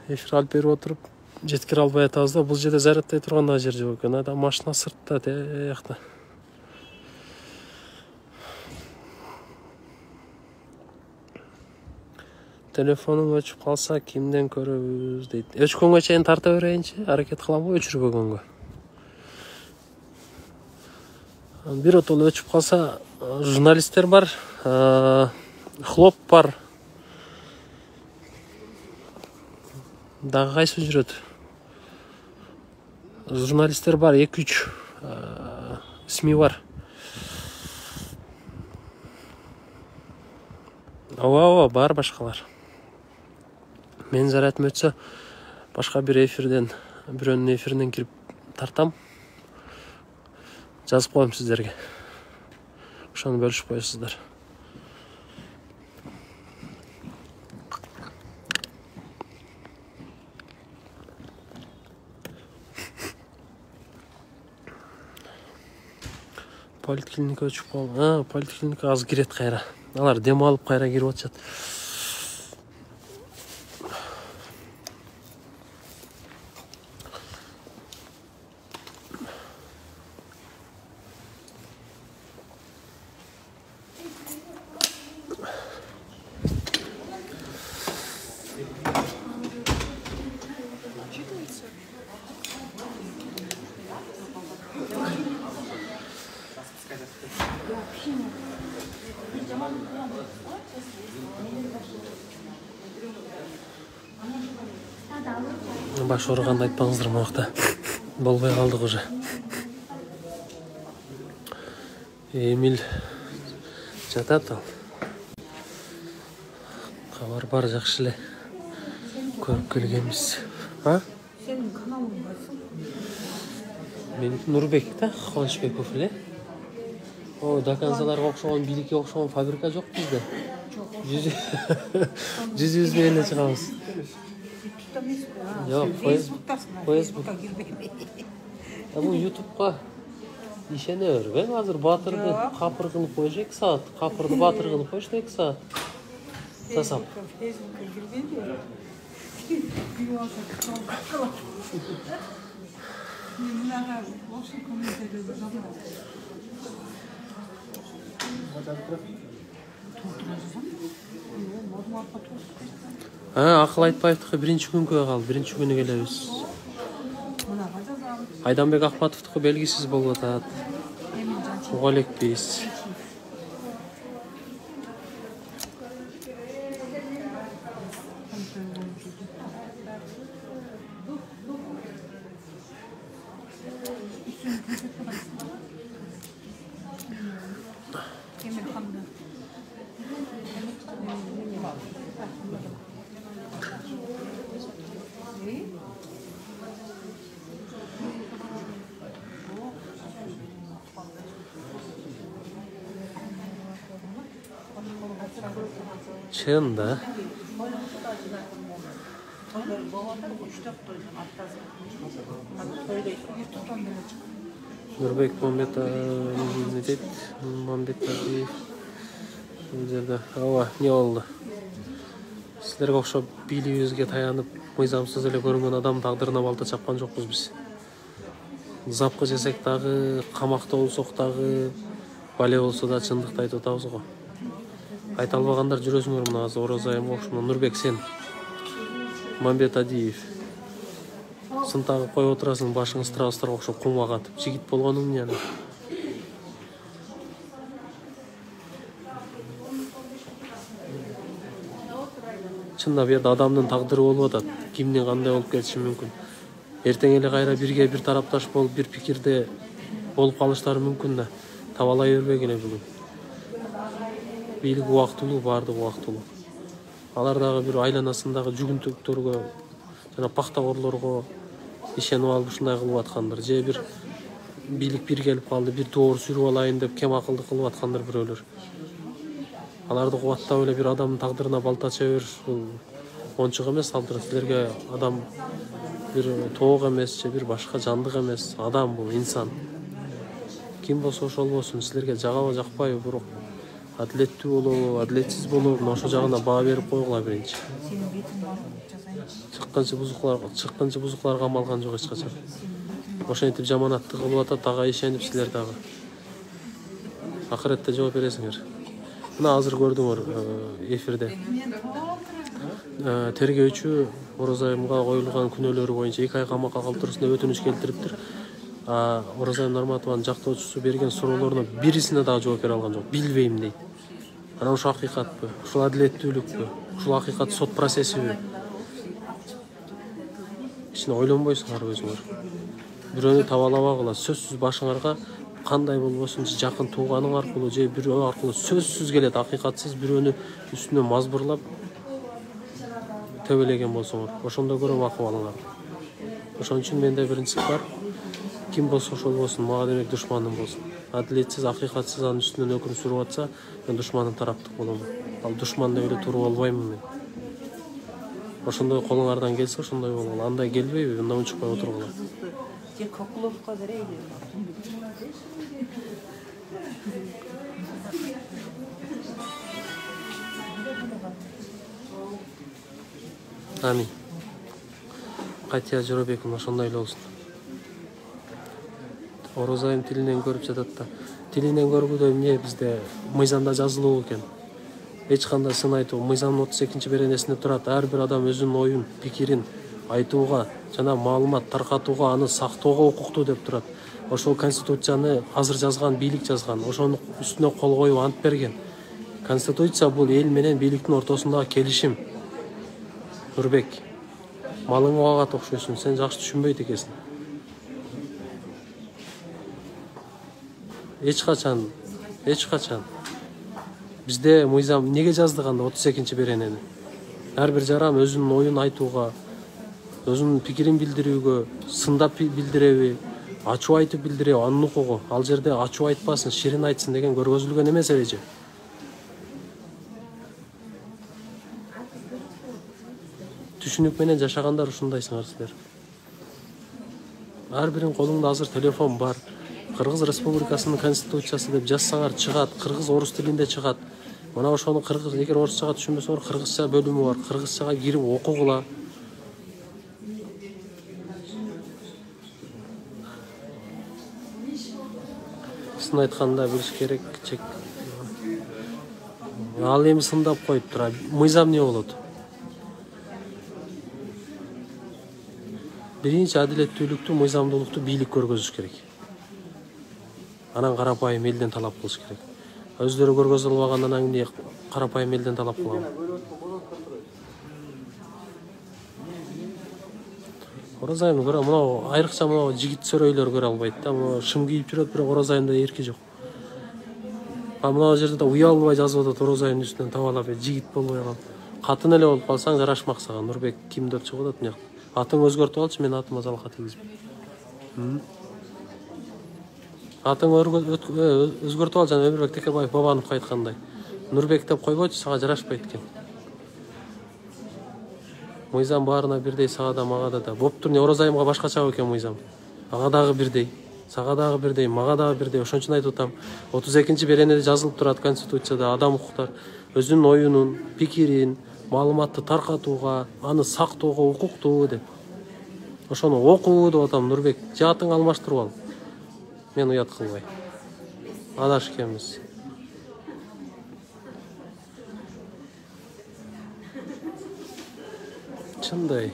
эфир алып берип отуруп жеткире албай атабыз да. Бул жерде зарядтай турган да жер жок экен. Адам машина сыртта, тиякта. Телефонум өчүп калса кимден көрөбүз дейт. Өчкөнгө чейин тарта берейинчи, аракет кылам го өчүрбөгөнгө. Бир отол өчүп калса, журналисттер бар, хлоп бар. Дагы кайсы жүрөт? Журналисттер бар, 2-3 СМИ бар. Бар башкалар. Мен зарядым өтсө, башка бир эфирден, бирөөнүн эфиринен кирип тартам. Жазып коем сиздерге. Ошону бөлүшүп коесуздар. Политклиника өчүп калды. Политклиника азыр кирет кайра. Алар дем алып кайра кирип атышат. Баш ооруганды айтпаңыздар могу жакта. Болбой калдык уже. Эмил жатат ал. Кабар бар, жакшы эле көрүп келгенбиз. А? Сенин каналың кайсы? Меники Нурбек да, Кубанычбеков эле. О, доканзаларга окшогон, бийликке окшогон фабрика жок бизде. Жүз эле чыгабыз. Жок, Facebook. Бул YouTube'га ишене бербең. Азыр батырды капыр кылып коюш 2 саат, капырды батыр кылып коюш 2 саат. Жасап. Facebook'a girmedi. Bunlara boşu komenterleri zaman. Акыл Айтбаевдики биринчи күнгө калды, биринчи күнү келебиз. Айданбек Акматовдуку белгисиз болуп атат. Уга элекпиз. Чын да. Нурбек Мамбеталиев. Ооба, не болду? Силерге окшоп бийлигибизге таянып, мыйзамсыз эле көрүнгөн адам тагдырына балта чапкан жокпуз биз. Запкы жесек дагы, камакта болсок дагы, бале болсо да чындыкты айтып атабыз го. Айта албагандар жүрөсүңөр мына азыр Орозайым окшомо. Нурбек сен, Мамбеталиев. Сынтагы коюп отурасың, башыңы страустарга окшоп кумга катып. Жигит болгонуң эмне аны? Чындап бу жерде адамдын тагдыры болуп атат. Кимдин кандай болуп кетиши мүмкүн. Эртең эле кайра бирге бир тарапташ болуп, бир пикирде болуп калыштары мүмкүн да. Таба алай бербегиле бүгүн. Бийлик убактылуу, баардыгы убактылуу. Алар дагы бир айланасындагы жүгүнтүктөргө жана пактагорлорго ишенип алып ушундай кылып аткандыр. Же бир бийлик бир келип калды, бир тоор сүрүп алайын деп кем акылды кылып аткандыр бирөөлөр. Аларды кубаттап эле бир адамдын тагдырына балта чебериш бул ончук эмес. Алдыр силерге адам бир тоок эмес, же бир башка жандык эмес. Адам бул, инсан. Ким болсо ошол болсун, силерге жагабы жакпайбы, бирок адилеттүү болобу, адилетсиз болобу, ошол жагына баа берип койгула биринчи. Чыкканчы бузуклар камалган жок эч качан. Ошентип жаманатты кылып атат, ага ишенип силер дагы акыретте жооп бересиңер. Мына азыр көрдүңөр эфирде. Тергөөчү Орозайымга коюлган күнөөлөрү боюнча 2 ай камакка калтыруусуна өтүнүч келтириптир. Орозайым Нарматованын жактоочусу берген суроолоруна бирисине дагы жооп бере алган жок. Билбейм дейт. Анан ушул акыйкатпы? Ушул адилеттүүлүкпү? Ушул акыйкат сот процессиби? Ичине ойлонбойсуңар өзүңөр. Бирөөнү табалабагыла, сөзсүз башыңарга кандай болбосун, жакын тууганың аркылуу же бирөө аркылуу сөзсүз келет, акыйкатсыз бирөөнү үстүнө мазбурлап төбөлеген болсоңор, ошондо көрөм акыбалыңар. Ошон үчүн менде биринчиси бар. Ким болсо ошол болсун, мага демек душманым болсун. Адилетсиз, акыйкатсыз анын үстүнөн өкүм сүрүп атса, мен душмандын тараптык болом. Ал душман деп эле туруп албаймын мен. Ошондой колуңардан келсе ошондой болгула. Андай келбейби, мындан унчукпай отургула. Амин. Катя Жорабекова ошондой эле болсун. Орозайым тилинен көрүп жатат да. Тилинен көргүдө эмне бизде мыйзамда жазылуу экен. Эч кандай сын айтуу, мыйзамдын 32-чи беренесинде турат. Ар бир адам өзүнүн оюн, пикирин айтууга жана маалымат таркатууга, аны сактоого укуктуу деп турат. Ошол конституцияны азыр жазган бийлик жазган. Ошонун үстүнө кол коюп ант берген. Конституция бул эл менен бийликтин ортосундагы келишим. Нурбек, малыңга ага окшойсуң, сен жакшы түшүнбөйт экенсиң. эч качан. Бизде мыйзам неге жаздык анда 32 беренени? Ар бир жаран өзүнүн оюн айтууга, өзүнүн пикирин билдирүүгө, сындап билдиреби, ачуу айтып билдиреби, анын укугу. Ал жерде ачуу айтпасын, ширин айтсын деген көргөзүлгөн эмес эреже. Түшүнүк менен жашагандар ушундайсыңар силер. Ар биринин колуңда азыр телефон бар. Кыргыз Республикасынын конституциясы деп жазсаңар чыгат, кыргыз орус тилинде чыгат. Мына ошону кыргыз, эгер орусчага түшүнбөсөңөр, кыргызча бөлүмү бар. Кыргызчага кирип окугула. Сын айтканда билиш керек, чек. Ал эми сындап коюп тура. Мыйзам эмне болот? Биринчи адилеттүүлүктү, мыйзамдуулукту бийлик көргөзүш керек. Анан карапайым элден талап кылыш керек. Өздөрү көргөзө албагандан эмне карапайым элден талап кылам? Оразайымды көрө, мына айрыкча мына жигит сөрөйлөр көрө албайт да. Мына шым кийип жүрөт, бирок оразайымда эрки жок. А мына жерде да уялбай жазып атат оразайымдын үстүнөн табалап, жигит болбой калып. Катын эле болуп калсаң жарашмак сага. Нурбек ким деп чыгып атат мына. Атың өзгөртүп алчы, мен атыма жалка тийгизбейм. Атың өзгөртүп ал, жана Өмүрбек Текебаев Бабановго айткандай. Нурбек деп койбочу, сага жарашпайт экен. Мыйзам баарына бирдей, сага да, мага да. Боптур, не оразайымга башкача экен мыйзам. Ага дагы бирдей, сага дагы бирдей, мага дагы бирдей. Ошон үчүн айтып атам. 32 беренеде жазылып турат Конституцияда адам укуктар өзүнүн оюнун, пикирин, маалыматты таркатууга, аны сактоого укуктуу деп. Ошону окуу деп атам, Нурбек. Жаатың алмаштырып ал. Мен уят кылбай. Адаш экенбиз. Чындай.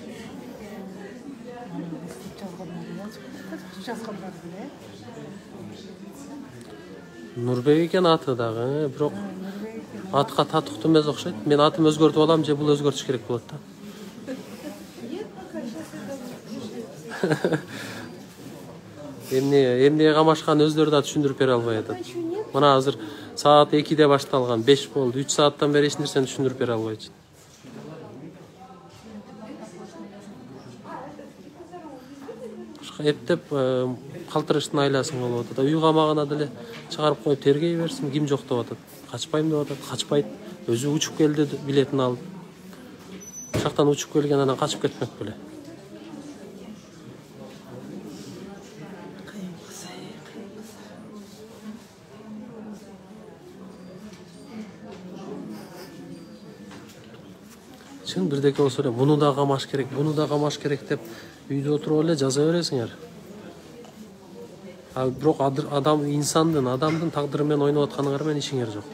Нурбек экен аты дагы, бирок атка татыктуу эмес окшойт. Мен атым өзгөртүп алам же бул өзгөртүш керек болот да. Эмне камашкан өздөрү да түшүндүрүп бере албай атат. Мына азыр саат 2-де башталган, 5 болду. 3 сааттан бери эч нерсени түшүндүрүп бере албайт. Эптеп калтырыштын айласын болуп атат. Үй камагына деле чыгарып коюп тергей берсин, ким жок деп атат. Качпайм деп атат, качпайт. Өзү учуп келди, билетин алып. Ошактан учуп келген, анан качып кетмек беле. Чын бирдеке болсо эле муну да камаш керек, буну да камаш керек деп үйдө отуруп эле жаза бересиңер. А бирок адамдын тагдыры менен ойноп атканыңар менен ишиңер жок.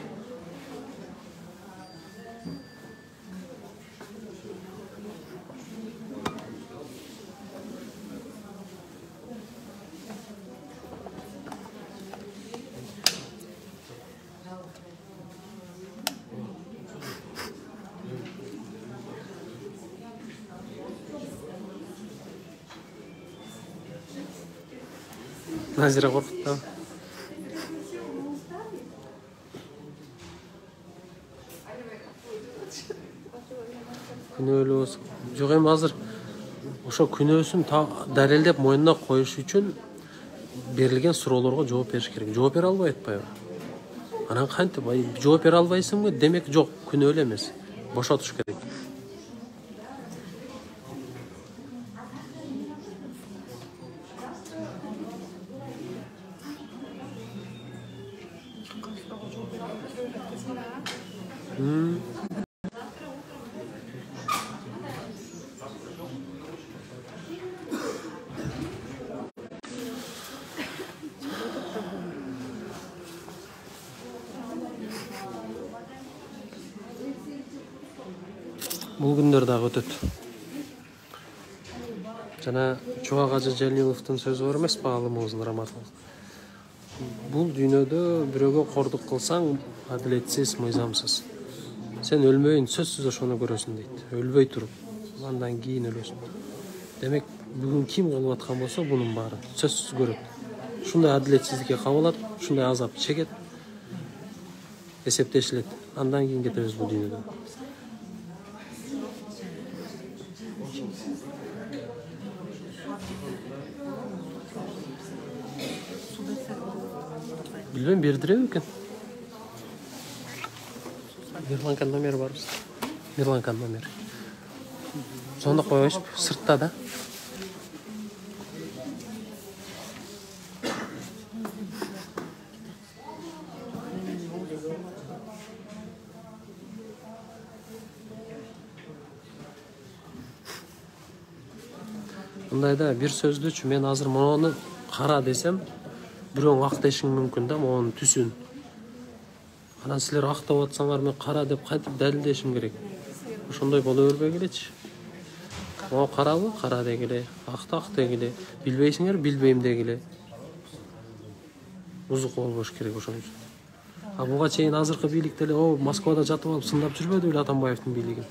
Назира коркуттабы? Күнөөлүү болсо. Жок, эми азыр ошо күнөөсүн далилдеп мойнуна коюш үчүн берилген суроолорго жооп бериш керек. Жооп бере албай атпайбы? Анан кантип жооп бере албайсыңбы? Демек жок, күнөө эле эмес. Бошотуш керек. Бул күндөр дагы өтөт. Жана Чуга Кажы Жалиловдун сөзү бар эмес, баалымыбыздын раматыбыз. Бул дүйнөдө бирөөгө кордук кылсаң, адилетсиз, мыйзамсыз. Сен өлмөйүн, сөзсүз ошону көрөсүң дейт. Өлбөй туруп, андан кийин өлөсүң. Демек, бүгүн ким кылып аткан болсо, бунун баары сөзсүз көрөт. ушундай адилетсиздикке кабылат, ушундай азапты чекет, эсептешилет. Андан кийин кетебиз бул дүйнөдөн. Билбейм, бердире экен. Мирланканын номери бар биз. Мирланканын номери. Звондоп коебузбу, сыртта да. Мындайда бир сөздүчү мен азыр мону кара десем, бирөөң ак дешиң мүмкүн да, монун түсүн. Анан силер ак деп атсаңар, мен кара деп кантип далилдешим керек. Ошондой боло бербей келечи. О, карабы? Кара дегиле, акты ак дегиле, билбейсиңер, билбейм дегиле. Узук болбош керек ошон үчүн. А буга чейин азыркы бийлик деле, о, Москвада жатып алып сындап жүрбөдү беле Атамбаевдин бийлигин.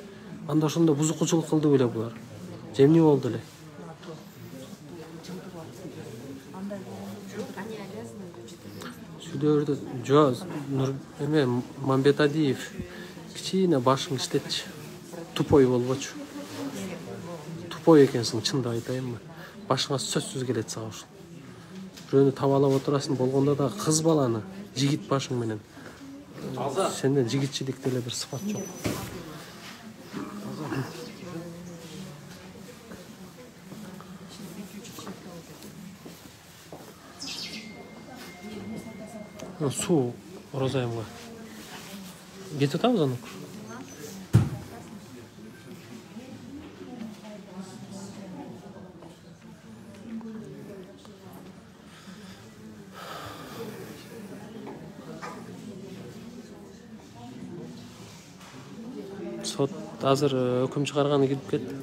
Анда ошондо бузукчулук кылды беле булар. Жемни болду эле. Сүйлөрдө жооз эме Мамбетадиев кичине башың иштетчи. Тупой болбочу. Тупой экенсиң, чындап айтайынбы. Башыңа сөзсүз келет сага ушул. Бирөөнү табалап отурасың, болгондо да кыз баланы жигит башың менен. Сенден жигитчилик деле бир сыфат жок. Суу Розайымга кетип атабыз аны. Сот азыр өкүм чыгарганы кетип кетти.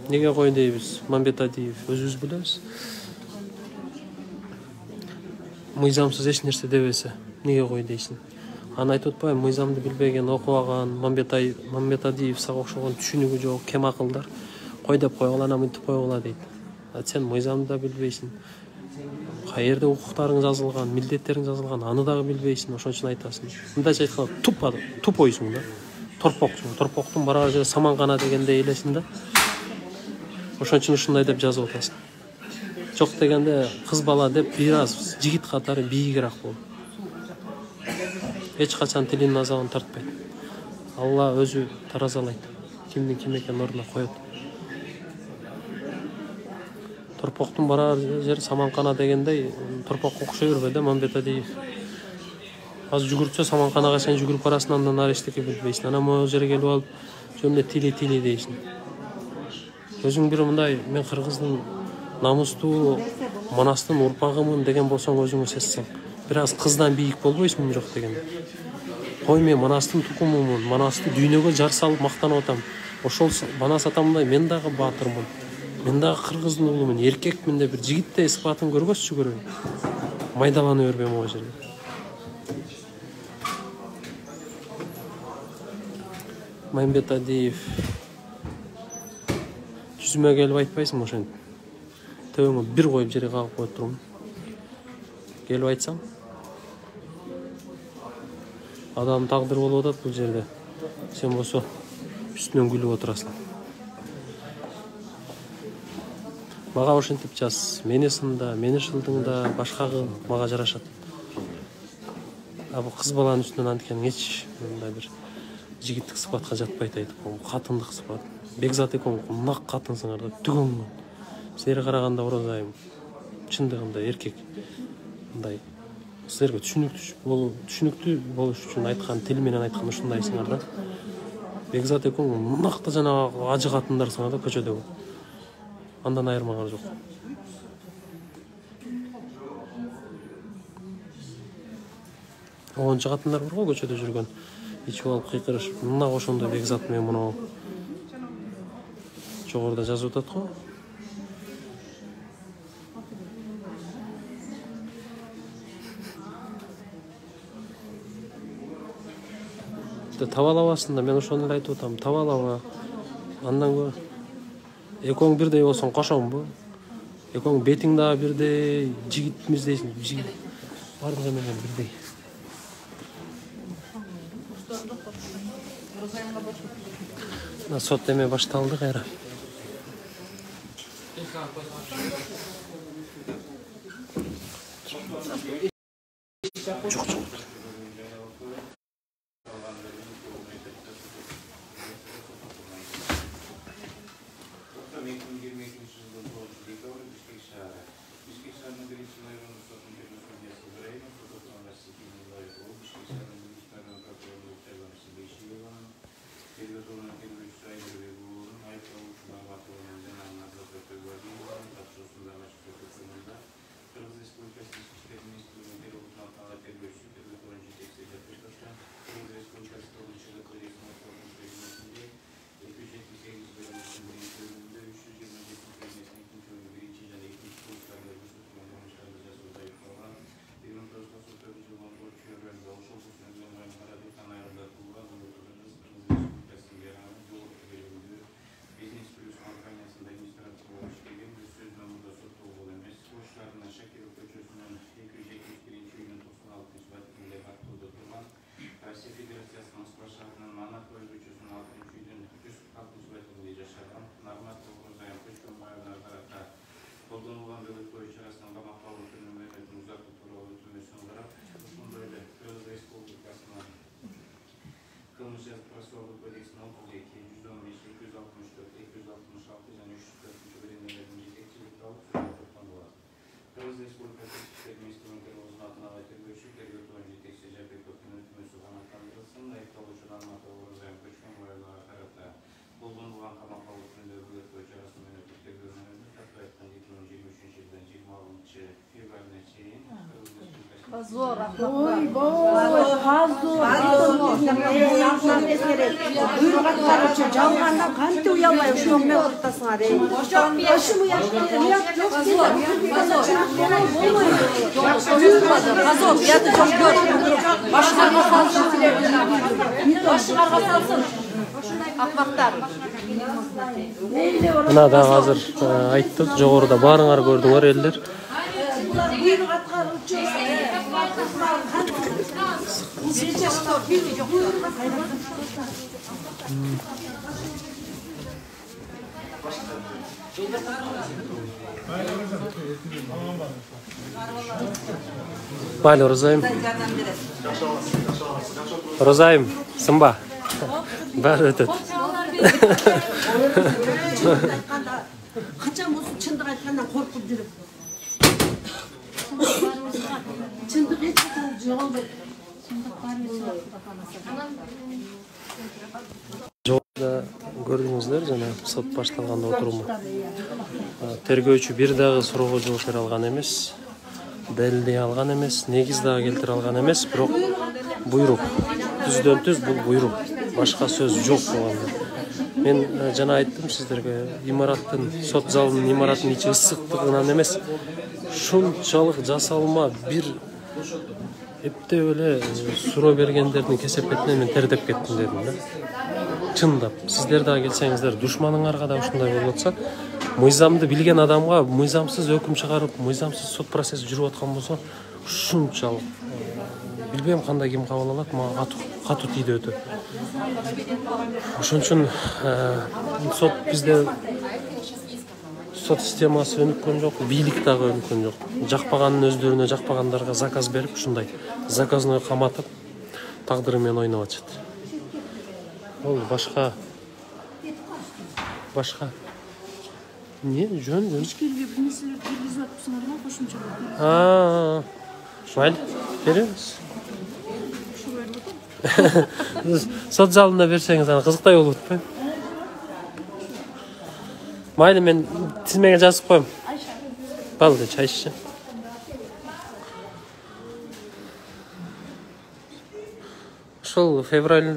Неге кой дейбиз? Мамбетадиев өзүбүз билебиз. Мыйзамсыз эч нерсе дебесе, неге кой дейсиң? Аны айтып атпайбы, мыйзамды билбеген, окубаган, Мамбетадиев сага окшогон түшүнүгү жок кем акылдар. Кой деп койгула, анан мынтип койгула дейт. Сен мыйзамды да билбейсиң. Каерде укуктарың жазылган, милдеттериң жазылган, аны дагы билбейсиң, ошон үчүн айтасың. Мындайча айтканда тупойсуң да. Торпоксуң. Торпоктун барар жери саманкана дегенде элесиң да. Ошон үчүн ушундай деп жазып атасың. Жок дегенде кыз бала деп бир аз жигит катары бийигирээк бол. Эч качан тилинин азабын тартпайт. Алла өзү таразалайт. Кимдин ким экенин ордуна коет. Торпоктун барар жери саманкана дегендей торпокко окшой бербей да Мамбетадиев. Азыр жүгүртсө саманканага сен жүгүрүп барасың, андан ары эчтеке билбейсиң. Анан могу жерге келип алып жөнүндө тили дейсиң. Өзүң бир мындай, мен кыргыздын намустуу манастын урпагымын деген болсоң өзүңө сес сал. Бир аз кыздан бийик болбойсуңбу жок дегенде. Кой, мен манастын тукумумун, манасты дүйнөгө жар салып мактанып атам. Ошол манас атамдай мен дагы баатырмын. Мен дагы кыргыздын уулумун, эркекмин деп бир жигиттей сыпатын көргөзчү көрөйүн. Майдалана бербей могу жерде. Мамбетадиев жүзүмө келип айтпайсың ошентип. Төбөңө бир коюп жерге кагып коюп турмун. Келип айтсаң. Адам тагдыр болуп атат бул жерде. Сен болсо үстүнөн күлүп отурасың. Мага ошентип жаз. Мени сында, мени шылдың да, башкагы мага жарашат. А бул кыз баланын үстүнөн анткени эч мындай бир жигиттик сыпатка жатпайт айтып коем. Катындык сыпат. Бекзат экөөң нак катынсыңар да түгөнгөн. Силерге караганда Орозайым чындыгында эркек. Мындай силерге түшүнүктүү болуш үчүн айткан тил менен айткан ушундайсыңар да. Бекзат экөөң накты жанагы ажы катындарсыңар да көчөдөгү. Андан айырмаңар жок. Онча катындар бар го көчөдө жүргөн. Ичип алып кыйкырышып, мына ошондой Бекзат менен мына жогоруда жазып атат го. табалабасын да, мен ошону эле айтып атам, табалаба. Андан көрө экөөң бирдей болсоң кошомбу? Экөөң бетиң дагы бирдей, жигитмиз дейсиң, жигит бардыгы менен бирдей. Сот эме башталды кайра. Жок. Zor Oy Buyurgatlar жалгандан канты уялбай ошону мен ортосуңар эй. Башым уят жок. Газот, уяты жок көр. Башыңарга салсын. Башыңарга салсын. Акмактар. Мына да азыр айттык, жогоруда баарыңар көрдүңөр элдер. Буйрук аткаруучу Baylı Rozayım. Rozayım, sımba. Bari ötөт. Kaçan olsun çındık aytkandan korkup жүрүp. Çındık hiç yok. Жолда көрдүңүздөр жана сот башталганда отуруму. Тергөөчү бир дагы суроого жооп бере алган эмес, далилдей алган эмес, негиз дагы келтире алган эмес, бирок буйрук. Түздөн түз бул буйрук. Башка сөз жок болгондо. Мен жана айттым сиздерге, имараттын, сот залынын имараттын ичи ысыктыгынан эмес, шунчалык жасалма бир эптеп эле суроо бергендердин кесепетинен мен тердеп кеттим дедим да. Чындап, сиздер дагы келсеңиздер, душманыңарга да ушундай болуп атса, мыйзамды билген адамга мыйзамсыз өкүм чыгарып, мыйзамсыз сот процесси жүрүп аткан болсо, ушунчалык билбейм кандай ким кабыл алат, мага катуу тийди өтөт. Ошон үчүн сот бизде сот системасы өнүккөн жок, бийлик дагы өнүккөн жок. Жакпаганын өздөрүнө жакпагандарга заказ берип, ушундай заказной каматып, тагдыры менен ойноп атышат. Ол башка не жөн. Ичкерге бир нерселерди киргизип атпсыңар го кошумча. Майли, беребиз. Сот залында берсеңиз аны кызыктай болуп атпайбы? Майли, мен тизмеге жазып коем. Балды чай ичсем. Ошол февраль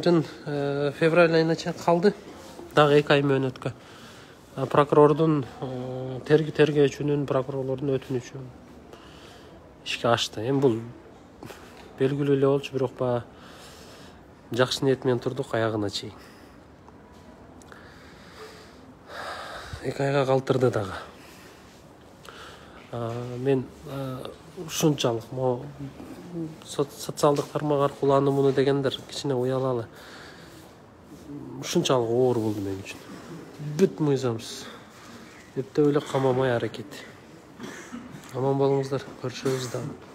айына чейин калды. Дагы 2 ай мөөнөткө. Прокурордун тергөөчүнүн, прокурорлордун өтүнүчү ишке ашты. Эми бул белгилүү эле болчу, бирок жакшы ниет менен турдук аягына чейин. 2 айга калтырды дагы. Мен ушунчалык социалдык тармак аркылуу аны муну дегендер кичине уялалы. Ушунчалык оор болду мен үчүн. Бүт мыйзамсыз. Эптеп эле камамай аракет. Аман болуңуздар, көрүшөбүз дагы.